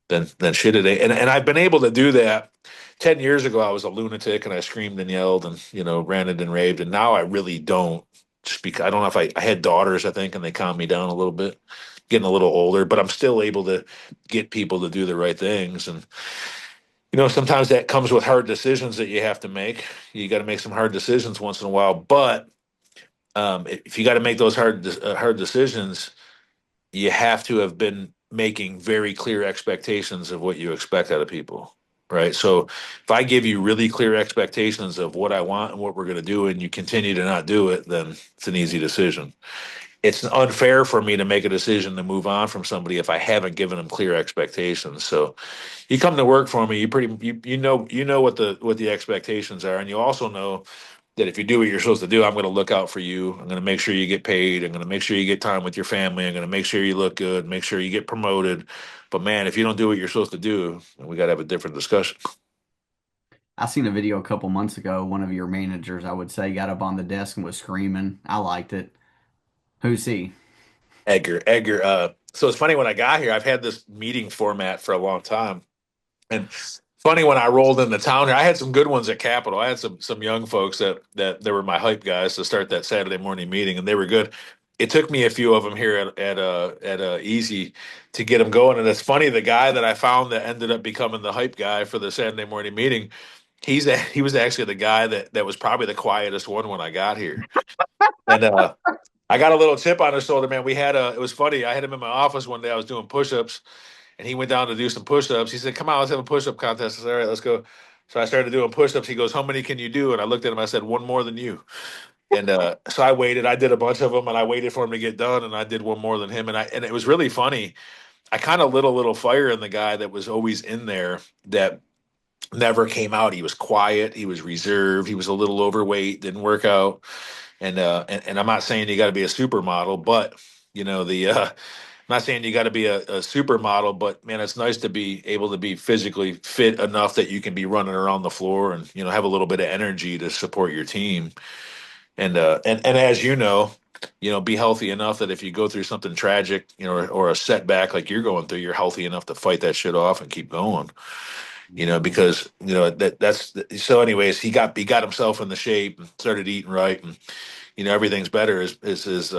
then shit it ain't. And I've been able to do that. 10 years ago, I was a lunatic and I screamed and yelled and ranted and raved. And now I really don't. Just because I don't know if I had daughters, I think, and they calmed me down a little bit. Getting a little older, but I'm still able to get people to do the right things. And sometimes that comes with hard decisions that you have to make. You got to make some hard decisions once in a while. But if you got to make those hard decisions, you have to have been making very clear expectations of what you expect out of people, right? So if I give you really clear expectations of what I want and what we're going to do, and you continue to not do it, then it's an easy decision. It's unfair for me to make a decision to move on from somebody if I haven't given them clear expectations. So you come to work for me, you know what the expectations are, and you also know that if you do what you're supposed to do, I'm going to look out for you. I'm going to make sure you get paid. I'm going to make sure you get time with your family. I'm going to make sure you look good, make sure you get promoted. But man, if you don't do what you're supposed to do, then we got to have a different discussion. I seen a video a couple months ago. One of your managers, I would say, got up on the desk and was screaming. I liked it. Who's he? Edgar. So it's funny when I got here, I've had this meeting format for a long time. And funny when I rolled into town here, I had some good ones at Capitol. I had some young folks that they were my hype guys to start that Saturday morning meeting, and they were good. It took me a few of them here at Easy to get them going. And it's funny, the guy that I found that ended up becoming the hype guy for the Saturday morning meeting, he was actually the guy that was probably the quietest one when I got here. And I got a little chip on his shoulder, man. It was funny. I had him in my office one day. I was doing push-ups and he went down to do some push-ups. He said, "Come on, let's have a push-up contest." I said, "All right, let's go." So I started doing push-ups. He goes, "How many can you do?" And I looked at him. I said, "One more than you." And so I waited. I did a bunch of them, and I waited for him to get done. And I did one more than him. And it was really funny. I kind of lit a little fire in the guy that was always in there that never came out. He was quiet. He was reserved. He was a little overweight. Didn't work out. And I'm not saying you got to be a supermodel, but I'm not saying you got to be a supermodel, but man, it's nice to be able to be physically fit enough that you can be running around the floor and have a little bit of energy to support your team. And as be healthy enough that if you go through something tragic, or a setback like you're going through, you're healthy enough to fight that shit off and keep going. Because that's so. Anyways, he got himself in the shape and started eating right, everything's better. Is he's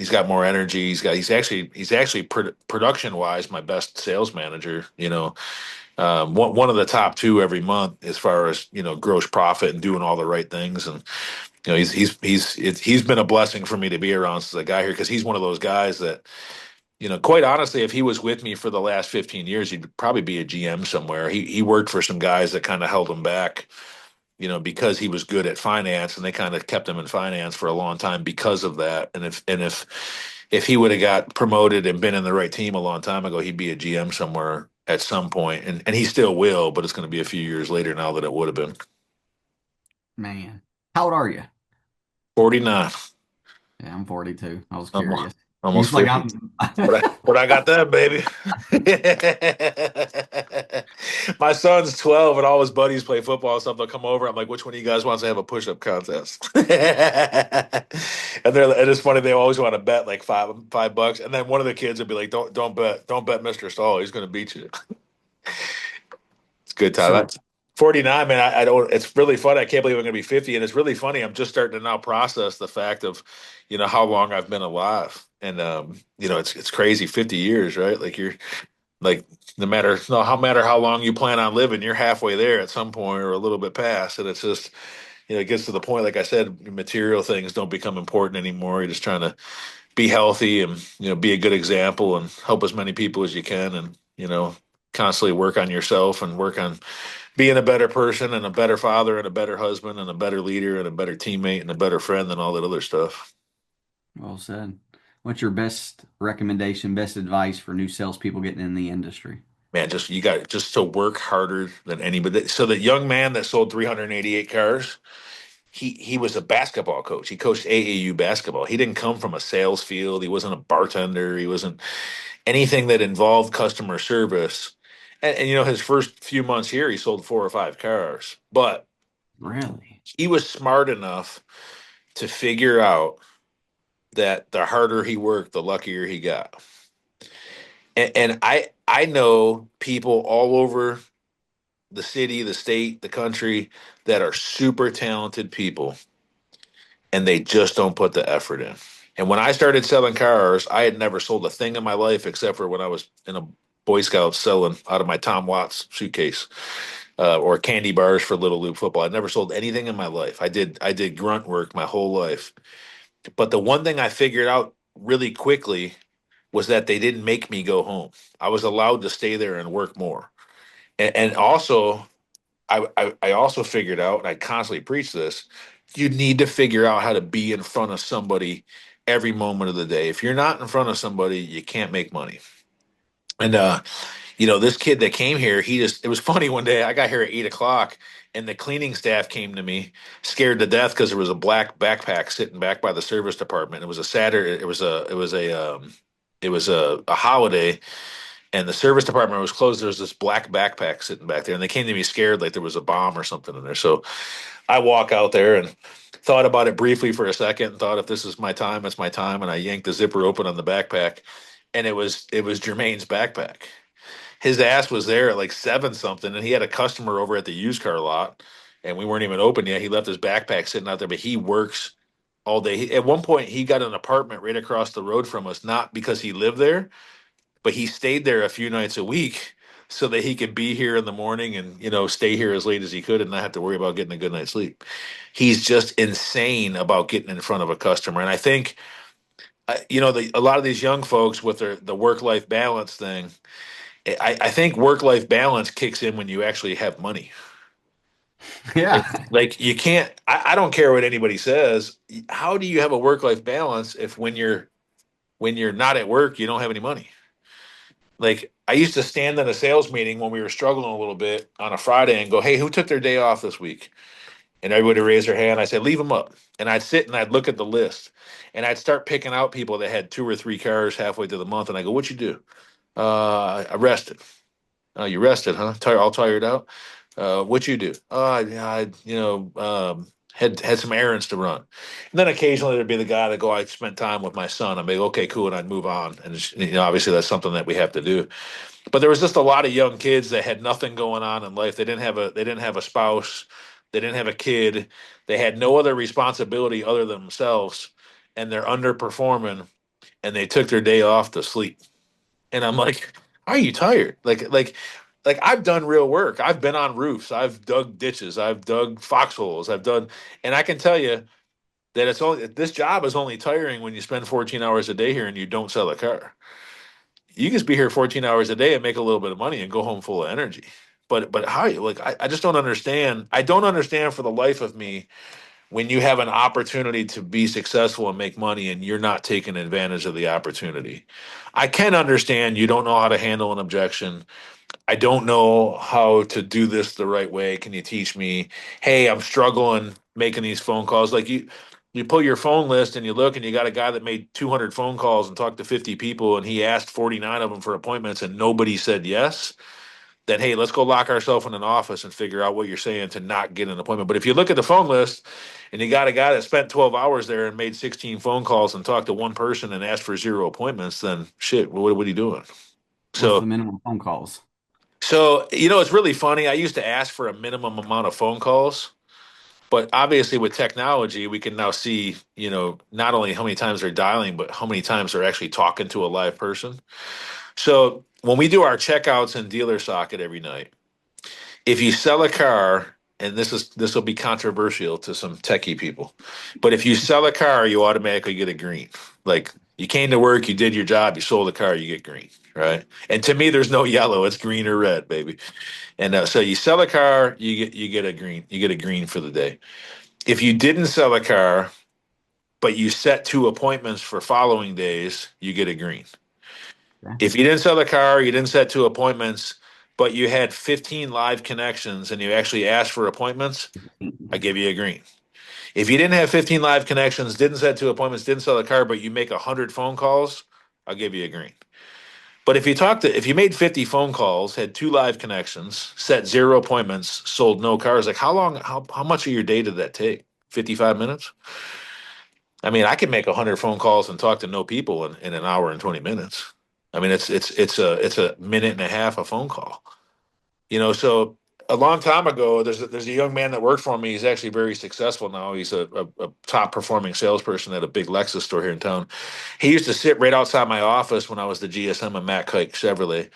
got more energy. He's actually production wise my best sales manager. One of the top two every month as far as gross profit and doing all the right things. And he's been a blessing for me to be around since I got here, because he's one of those guys that, quite honestly, if he was with me for the last 15 years, he'd probably be a GM somewhere. He worked for some guys that kind of held him back, because he was good at finance, and they kind of kept him in finance for a long time because of that. And if he would have got promoted and been in the right team a long time ago, he'd be a GM somewhere at some point, and he still will, but it's going to be a few years later now than it would have been. Man, how old are you? 49. Yeah, I'm 42. I was I'm curious. You almost feel like 50. I'm. What I got that, baby. My son's 12 and all his buddies play football and stuff. They'll come over. I'm like, which one of you guys wants to have a push-up contest? And it's funny, they always want to bet like $5. And then one of the kids would be like, don't bet Mr. Stahl. He's gonna beat you. It's a good time. So, 49, man. I don't. It's really funny. I can't believe I'm going to be 50, and it's really funny. I'm just starting to now process the fact of, how long I've been alive, and it's crazy. 50 years, right? Like you're like no matter how long you plan on living, you're halfway there at some point or a little bit past, and it's just it gets to the point. Like I said, material things don't become important anymore. You're just trying to be healthy and be a good example and help as many people as you can, and constantly work on yourself and work on being a better person and a better father and a better husband and a better leader and a better teammate and a better friend and all that other stuff. well said. What's your best recommendation, best advice for new salespeople getting in the industry? Man, you got just to work harder than anybody. So the young man that sold 388 cars, he was a basketball coach. He coached AAU basketball. He didn't come from a sales field. He wasn't a bartender. He wasn't anything that involved customer service. And his first few months here, he sold 4 or 5 cars. But Really? he was smart enough to figure out that the harder he worked, the luckier he got. And I know people all over the city, the state, the country that are super talented people, and they just don't put the effort in. And when I started selling cars, I had never sold a thing in my life except for when I was in a Boy Scout selling out of my Tom Watts suitcase, or candy bars for Little League football. I never sold anything in my life. I did grunt work my whole life. But the one thing I figured out really quickly was that they didn't make me go home. I was allowed to stay there and work more. And also, I also figured out, and I constantly preach this, you need to figure out how to be in front of somebody every moment of the day. If you're not in front of somebody, you can't make money. And this kid that came here, it was funny one day. I got here at 8 o'clock, and the cleaning staff came to me scared to death because there was a black backpack sitting back by the service department. It was a Saturday, it was a holiday, and the service department was closed. There was this black backpack sitting back there, and they came to me scared like there was a bomb or something in there. So I walk out there and thought about it briefly for a second and thought, if this is my time, it's my time. And I yanked the zipper open on the backpack, and it was Jermaine's backpack. His ass was there at like 7 something, and he had a customer over at the used car lot, and we weren't even open yet. He left his backpack sitting out there, but he works all day. At one point, he got an apartment right across the road from us, not because he lived there, but he stayed there a few nights a week so that he could be here in the morning and stay here as late as he could and not have to worry about getting a good night's sleep. He's just insane about getting in front of a customer, and I think a lot of these young folks with the work life balance thing. I think work life balance kicks in when you actually have money. Yeah. Like you can't. I don't care what anybody says. How do you have a work life balance if when you're not at work you don't have any money? Like I used to stand in a sales meeting when we were struggling a little bit on a Friday and go, "Hey, who took their day off this week?" And everybody raised their hand. I said, "Leave them up." And I'd sit and I'd look at the list, and I'd start picking out people that had 2 or 3 cars halfway through the month. And I go, "What you do?" I rested. Oh, you rested, huh? All tired out. What you do? Oh, I had some errands to run. And then occasionally there'd be the guy that go, I spent time with my son. I'd be okay, cool, and I'd move on. And obviously that's something that we have to do. But there was just a lot of young kids that had nothing going on in life. They didn't have a spouse. They didn't have a kid. They had no other responsibility other than themselves, and they're underperforming. And they took their day off to sleep. And I'm like, are you tired? Like I've done real work. I've been on roofs. I've dug ditches. I've dug foxholes. I've done, and I can tell you that it's only this job is only tiring when you spend 14 hours a day here and you don't sell a car. You just be here 14 hours a day and make a little bit of money and go home full of energy. But how like I just don't understand. I don't understand for the life of me when you have an opportunity to be successful and make money and you're not taking advantage of the opportunity. I can understand you don't know how to handle an objection. I don't know how to do this the right way. Can you teach me? Hey, I'm struggling making these phone calls. Like you pull your phone list and you look and you got a guy that made 200 phone calls and talked to 50 people and he asked 49 of them for appointments and nobody said yes. Then hey, let's go lock ourselves in an office and figure out what you're saying to not get an appointment. But if you look at the phone list and you got a guy that spent 12 hours there and made 16 phone calls and talked to one person and asked for zero appointments, then shit, what are you doing? What's So the minimum phone calls? it's really funny. I used to ask for a minimum amount of phone calls, but obviously with technology, we can now see, not only how many times they're dialing, but how many times they're actually talking to a live person. So when we do our checkouts in Dealer Socket every night, if you sell a car, and this will be controversial to some techie people, but if you sell a car, you automatically get a green. Like you came to work, you did your job, you sold a car, you get green, right? And to me, there's no yellow; it's green or red, baby. And so you sell a car, you get a green, you get a green for the day. If you didn't sell a car, but you set two appointments for following days, you get a green. Okay. If you didn't sell the car, you didn't set two appointments, but you had 15 live connections and you actually asked for appointments, I give you a green. If you didn't have 15 live connections, didn't set two appointments, didn't sell the car, but you make 100 phone calls, I'll give you a green. But if you made 50 phone calls, had two live connections, set zero appointments, sold no cars, like how much of your day did that take? 55 minutes? I mean, I could make 100 phone calls and talk to no people in an hour and 20 minutes. I mean, it's a minute and a half a phone call. So a long time ago, there's a young man that worked for me. He's actually very successful now. He's a top performing salesperson at a big Lexus store here in town. He used to sit right outside my office when I was the GSM at Matt Kike Chevrolet.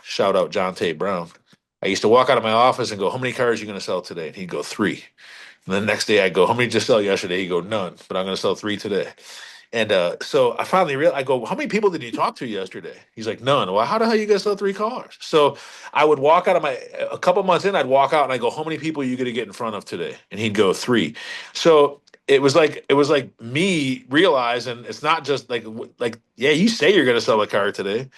Shout out John Tate Brown. I used to walk out of my office and go, "How many cars are you going to sell today?" And he'd go, "Three." And the next day I go, "How many did you sell yesterday?" He'd go, "None, but I'm going to sell three today." And so I finally realized, I go, "How many people did you talk to yesterday?" He's like, "None." Well, how the hell you guys sell three cars? So I would walk out of a couple months in, I'd walk out and I go, "How many people are you going to get in front of today?" And he'd go, "Three." So it was like me realizing it's not just like, yeah, you say you're going to sell a car today.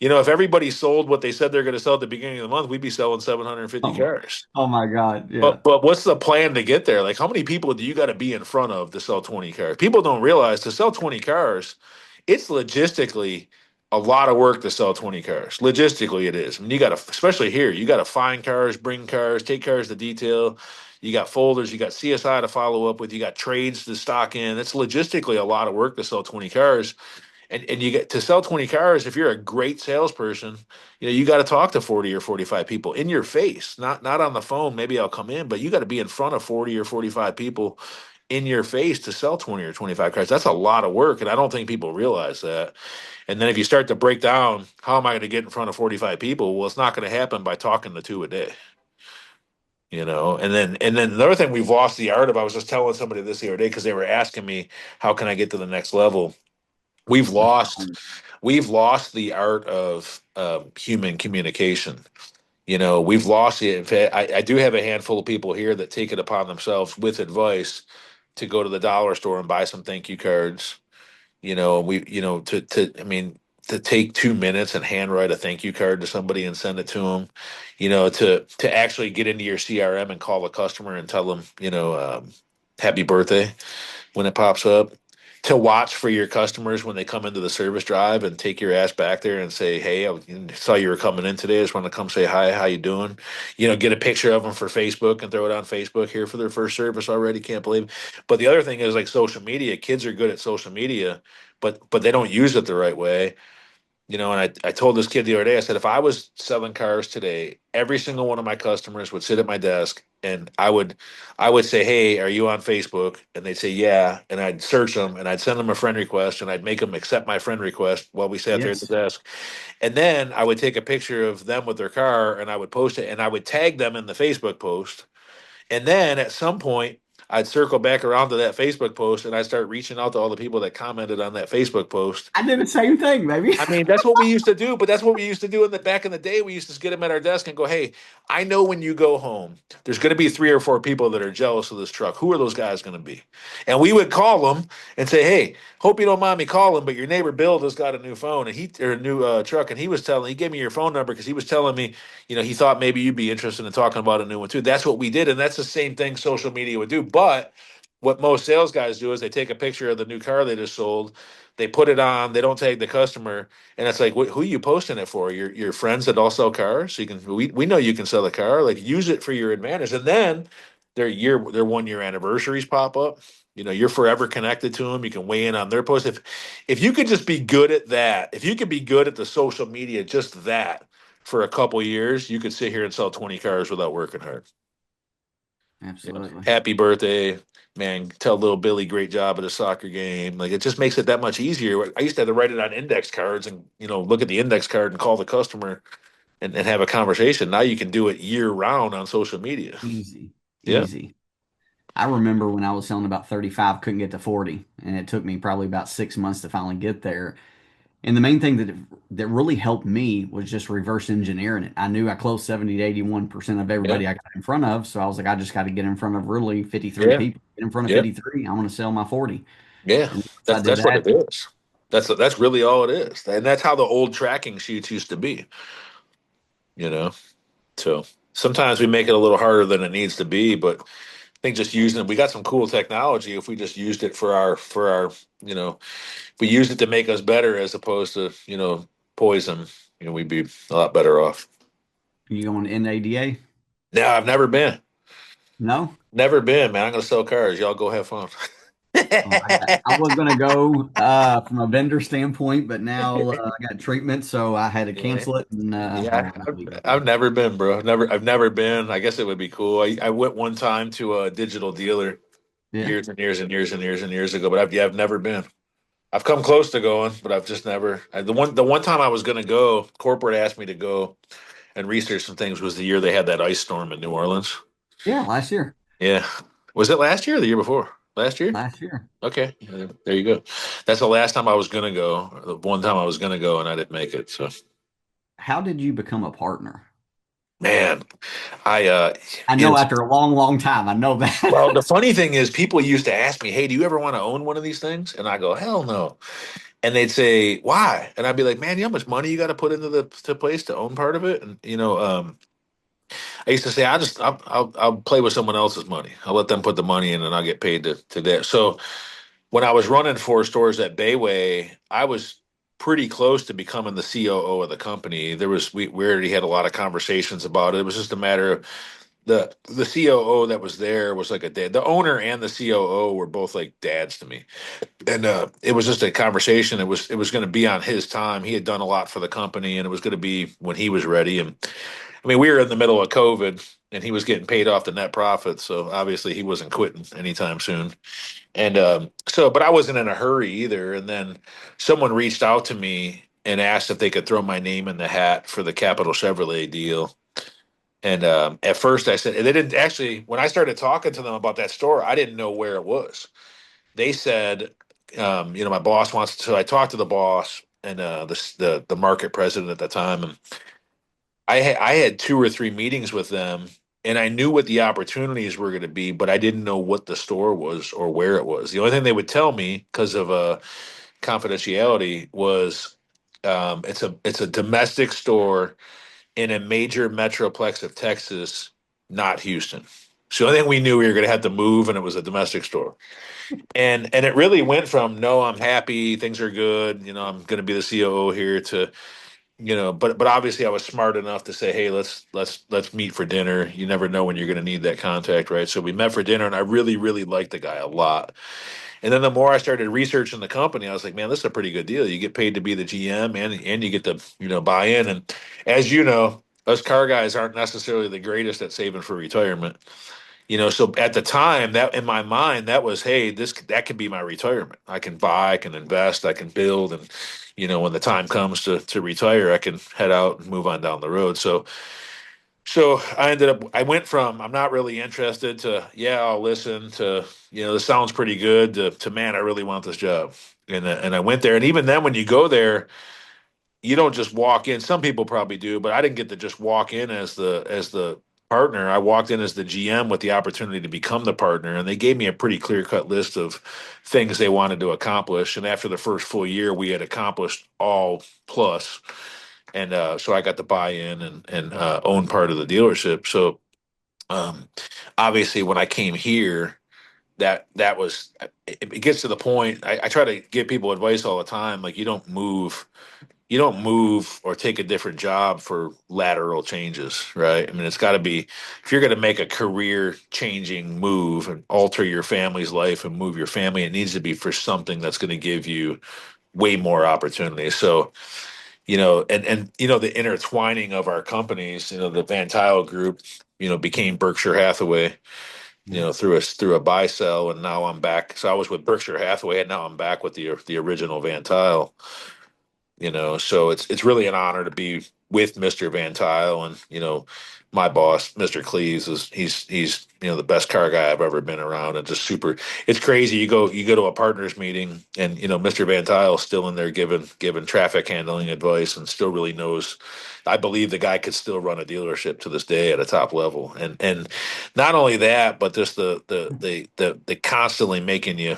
If everybody sold what they said they're going to sell at the beginning of the month, we'd be selling 750 Oh, cars. oh my God. Yeah. But what's the plan to get there? Like, how many people do you got to be in front of to sell 20 cars? People don't realize to sell 20 cars, it's logistically a lot of work to sell 20 cars. Logistically, it is. I mean, you got to, especially here, you got to find cars, bring cars, take cars to detail. You got folders, you got CSI to follow up with, you got trades to stock in. It's logistically a lot of work to sell 20 cars. And you get to sell 20 cars, if you're a great salesperson, you got to talk to 40 or 45 people in your face, not on the phone. Maybe I'll come in, but you got to be in front of 40 or 45 people in your face to sell 20 or 25 cars. That's a lot of work. And I don't think people realize that. And then if you start to break down, how am I going to get in front of 45 people? Well, it's not going to happen by talking to two a day. And then another thing we've lost the art of, I was just telling somebody this the other day because they were asking me, how can I get to the next level? We've The lost phone. we've lost the art of human communication. We've lost it. In fact, I do have a handful of people here that take it upon themselves with advice to go to the dollar store and buy some thank you cards. I mean, to take 2 minutes and handwrite a thank you card to somebody and send it to them. To actually get into your CRM and call a customer and tell them, happy birthday when it pops up, to watch for your customers when they come into the service drive and take your ass back there and say, "Hey, I saw you were coming in today. I just want to come say hi. How you doing?" Get a picture of them for Facebook and throw it on Facebook here for their first service already. Can't believe it. But the other thing is like social media. Kids are good at social media, but they don't use it the right way. And I told this kid the other day, I said, if I was selling cars today, every single one of my customers would sit at my desk and I would say, hey, are you on Facebook? And they'd say, yeah. And I'd search them and I'd send them a friend request and I'd make them accept my friend request while we sat there at the Yes. desk. And then I would take a picture of them with their car and I would post it and I would tag them in the Facebook post. And then at some point, I'd circle back around to that Facebook post and I'd start reaching out to all the people that commented on that Facebook post. I did the same thing, baby. I mean, that's what we used to do, but that's what we used to do in the back in the day. We used to get them at our desk and go, "Hey, I know when you go home, there's going to be 3 or 4 people that are jealous of this truck. Who are those guys going to be?" And we would call them and say, "Hey, hope you don't mind me calling, but your neighbor Bill just got a new phone and or a new truck, and he gave me your phone number because he was telling me, he thought maybe you'd be interested in talking about a new one too." That's what we did, and that's the same thing social media would do, but what most sales guys do is they take a picture of the new car they just sold, they put it on, they don't tag the customer, and it's like, who are you posting it for? Your friends that all sell cars? So we know you can sell a car. Like use it for your advantage, and then their 1 year anniversaries pop up. You're forever connected to them. You can weigh in on their posts. If you could just be good at that, if you could be good at the social media, just that for a couple years, you could sit here and sell 20 cars without working hard. Absolutely. Happy birthday, man. Tell little Billy great job at a soccer game. Like it just makes it that much easier. I used to have to write it on index cards and, look at the index card and call the customer and have a conversation. Now you can do it year round on social media. Easy. Yeah. Easy. I remember when I was selling about 35, couldn't get to 40, and it took me probably about 6 months to finally get there. And the main thing that really helped me was just reverse engineering it. I knew I closed 70 to 81% of Yeah. everybody I got in front of. So I was like, I just got to get in front of really 53 Yeah. people. Get in front of Yeah. 53. I want to sell my 40. Yeah. And once I That's did that's what that, it is. That's really all it is. And that's how the old tracking sheets used to be, you know. So sometimes we make it a little harder than it needs to be, but I think just using it, we got some cool technology if we just used it for our, if we used it to make us better as opposed to, poison, we'd be a lot better off. you going to NADA? No, I've never been. No? Never been, man. I'm gonna sell cars. Y'all go have fun. Oh, I was going to go from a vendor standpoint, but now I got treatment, so I had to Yeah. cancel it, and I Yeah, will not I've, be I've going. never been, bro. I've never been. I guess it would be cool. I went one time to a digital dealer Yeah. years and years and years and years and years ago, but I've never been. I've come close to going, but I've just never. The one time I was going to go, corporate asked me to go and research some things. Was the year they had that ice storm in New Orleans. Yeah, last year. Yeah, was it last year or the year before? Last year. Last year. Okay, yeah, there you go. That's the last time I was going to go. Or the one time I was going to go, and I didn't make it. So, How did you become a partner? man, I I know it's after a long, long time. I know well. that. The funny thing is, people used to ask me, "Hey, do you ever want to own one of these things?" And I go, "Hell no." And they'd say, "Why?" And I'd be like, "Man, you know how much money you got to put into the place to own part of it?" And I used to say, I'll play with someone else's money. I'll let them put the money in, and I'll get paid to that. So when I was running 4 stores at Bayway, I was pretty close to becoming the COO of the company. We already had a lot of conversations about it. It was just a matter of the COO that was there was like a dad. The owner and the COO were both like dads to me, and it was just a conversation. It was going to be on his time. He had done a lot for the company, and it was going to be when he was ready. And I mean, we were in the middle of COVID, and he was getting paid off the net profit, so obviously he wasn't quitting anytime soon. And but I wasn't in a hurry either. And then someone reached out to me and asked if they could throw my name in the hat for the Capital Chevrolet deal. And at first I said, and they didn't actually, when I started talking to them about that store, I didn't know where it was. They said, my boss wants to, so I talked to the boss and the market president at the time. And I had 2 or 3 meetings with them and I knew what the opportunities were going to be, but I didn't know what the store was or where it was. The only thing they would tell me because of confidentiality was it's a domestic store in a major metroplex of Texas, not Houston. So the only thing we knew we were going to have to move, and it was a domestic store. And it really went from no, I'm happy, things are good, I'm going to be the COO here to but obviously I was smart enough to say, hey, let's meet for dinner. You never know when you're going to need that contact, right? So we met for dinner, and I really really liked the guy a lot. And then the more I started researching the company, I was like, man, this is a pretty good deal. You get paid to be the GM, and you get to buy in. And as you know, us car guys aren't necessarily the greatest at saving for retirement. So at the time, that in my mind, that was, hey, that could be my retirement. I can buy, I can invest, I can build, and when the time comes to retire, I can head out and move on down the road. So I went from I'm not really interested to yeah, I'll listen to this sounds pretty good to man, I really want this job. And I went there, and even then, when you go there, you don't just walk in. Some people probably do, but I didn't get to just walk in as the partner. I walked in as the GM with the opportunity to become the partner, and they gave me a pretty clear cut list of things they wanted to accomplish. And after the first full year, we had accomplished all plus, and so I got to buy in and own part of the dealership. So um, obviously, when I came here, that was it gets to the point. I try to give people advice all the time, like you don't move or take a different job for lateral changes, right? I mean, it's got to be if you're going to make a career changing move and alter your family's life and move your family, it needs to be for something that's going to give you way more opportunity. So, the intertwining of our companies, the Van Tile Group, became Berkshire Hathaway, Yeah. through a buy sell, and now I'm back. So I was with Berkshire Hathaway, and now I'm back with the original Van Tile. So it's really an honor to be with Mr. Van Tile, and my boss, Mr. Cleves, is he's the best car guy I've ever been around, and just super. It's crazy. You go to a partners meeting, and Mr. Van Tile's still in there giving traffic handling advice, and still really knows. I believe the guy could still run a dealership to this day at a top level, and not only that, but just the constantly making you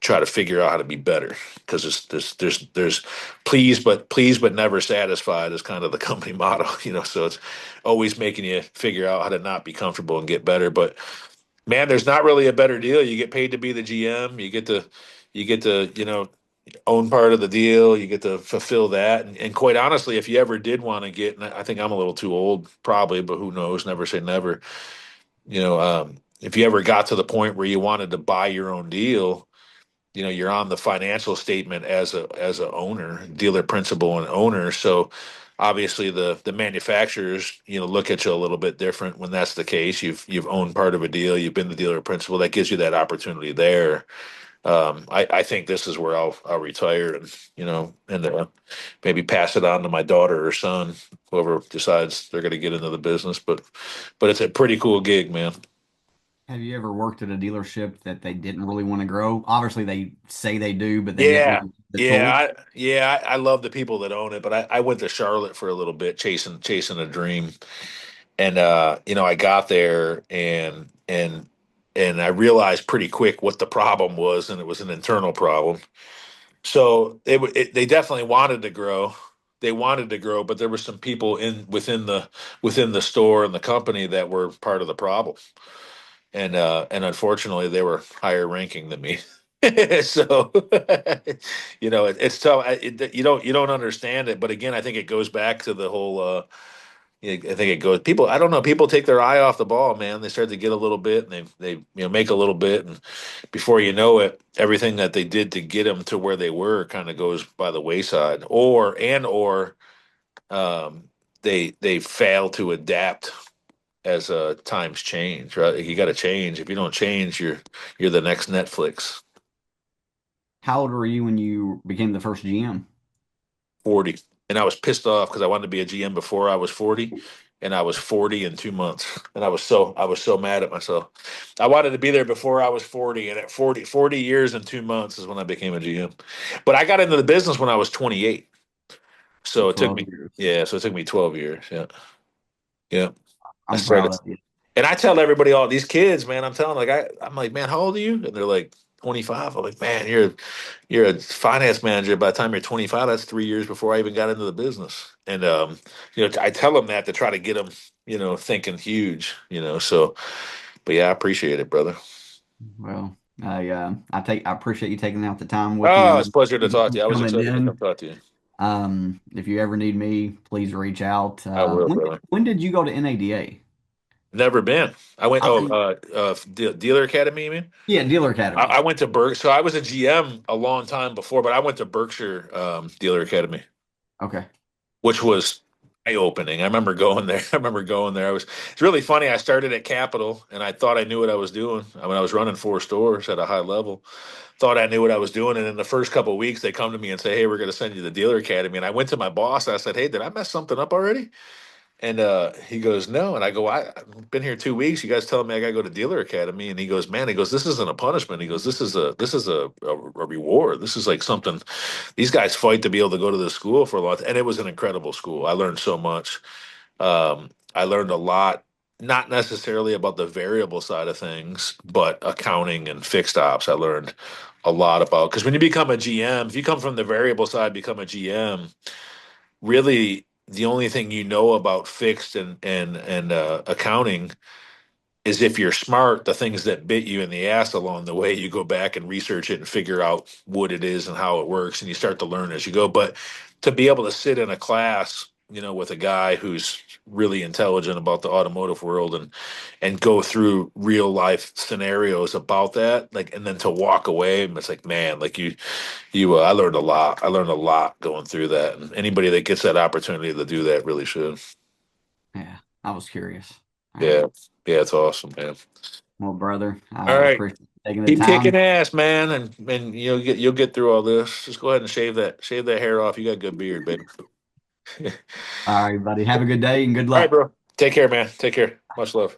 try to figure out how to be better, because there's please but never satisfied is kind of the company motto. So it's always making you figure out how to not be comfortable and get better. But man, there's not really a better deal. You get paid to be the GM. You get to own part of the deal. You get to fulfill that. And quite honestly, if you ever did want to get, and I think I'm a little too old probably, but who knows, never say never. If you ever got to the point where you wanted to buy your own deal, you're on the financial statement as a owner, dealer principal and owner. So obviously the manufacturers look at you a little bit different when that's the case. You've owned part of a deal, you've been the dealer principal. That gives you that opportunity there. I think this is where I'll retire, and maybe pass it on to my daughter or son, whoever decides they're going to get into the business. But it's a pretty cool gig, man. Have you ever worked at a dealership that they didn't really want to grow? Obviously, they say they do, but they never Yeah, give the tools. I love the people that own it, but I went to Charlotte for a little bit, chasing a dream, and I got there, and I realized pretty quick what the problem was, and it was an internal problem. So they definitely wanted to grow. They wanted to grow, but there were some people within the store and the company that were part of the problem, and unfortunately they were higher ranking than me. So it's tough. You don't understand it, but again, I think it goes back to the whole I think it goes people. I don't know, people take their eye off the ball, man. They start to get a little bit, and they make a little bit, and before you know it, everything that they did to get them to where they were kind of goes by the wayside, or um they fail to adapt as times change, right? You got to change. If you don't change, you're the next Netflix. How old were you when you became the first GM? 40. And I was pissed off because I wanted to be a GM before I was 40, and I was 40 in 2 months. And I was so mad at myself. I wanted to be there before I was 40, and at 40 years and 2 months is when I became a GM. But I got into the business when I was 28. So So it took 12 me, years. yeah, so it took me 12 years. Yeah. Yeah. I I'm started. proud of you. And I tell everybody, all these kids, man, I'm telling like I'm like, man, how old are you? And they're like 25. I'm like, man, you're a finance manager. By the time you're 25, that's 3 years before I even got into the business. And I tell them that to try to get them, thinking huge. So, but yeah, I appreciate it, brother. Well, I appreciate you taking out the time with me. I Oh, know it's a pleasure to talk to you're you. I was coming excited to in. come talk to you. If you ever need me, please reach out. I will, When brother. when did you go to NADA? Never been. I went. Dealer Academy. You mean? Yeah, Dealer I Academy. went to So I was a GM a long time before, but I went to Berkshire Dealer Academy, Okay. which was eye opening. I remember going there. I remember going there. It's really funny. I started at Capital, and I thought I knew what I was doing. I mean, I was running 4 stores at a high level. Thought I knew what I was doing, and in the first couple of weeks, they come to me and say, "Hey, we're going to send you to the Dealer Academy." And I went to my boss. I said, "Hey, did I mess something up already?" And he goes, "No." And I go, I've been here 2 weeks. You guys telling me I got to go to Dealer Academy? And he goes, "Man," he goes, "this isn't a punishment." He goes, "This is a reward. This is like something. These guys fight to be able to go to the school for a lot." And it was an incredible school. I learned so much. I learned a lot, not necessarily about the variable side of things, but accounting and fixed ops. I learned a lot about, because when you become a GM, if you come from the variable side, become a GM, really the only thing you know about fixed and accounting is, if you're smart, the things that bit you in the ass along the way, you go back and research it and figure out what it is and how it works, and you start to learn as you go. But to be able to sit in a class, with a guy who's really intelligent about the automotive world, and go through real life scenarios about that, like, and then to walk away, and it's like, man, like I learned a lot. I learned a lot going through that, and anybody that gets that opportunity to do that really should. Yeah, I was curious. Yeah. Yeah, yeah, it's awesome, man. Well, brother, All I right. appreciate you taking the Keep kicking time. ass, man, and you'll get through all this. Just go ahead and shave that hair off. You got a good beard, baby. All right, buddy. Have a good day and good All right, luck. bro. Take care, man. Take care. Much love.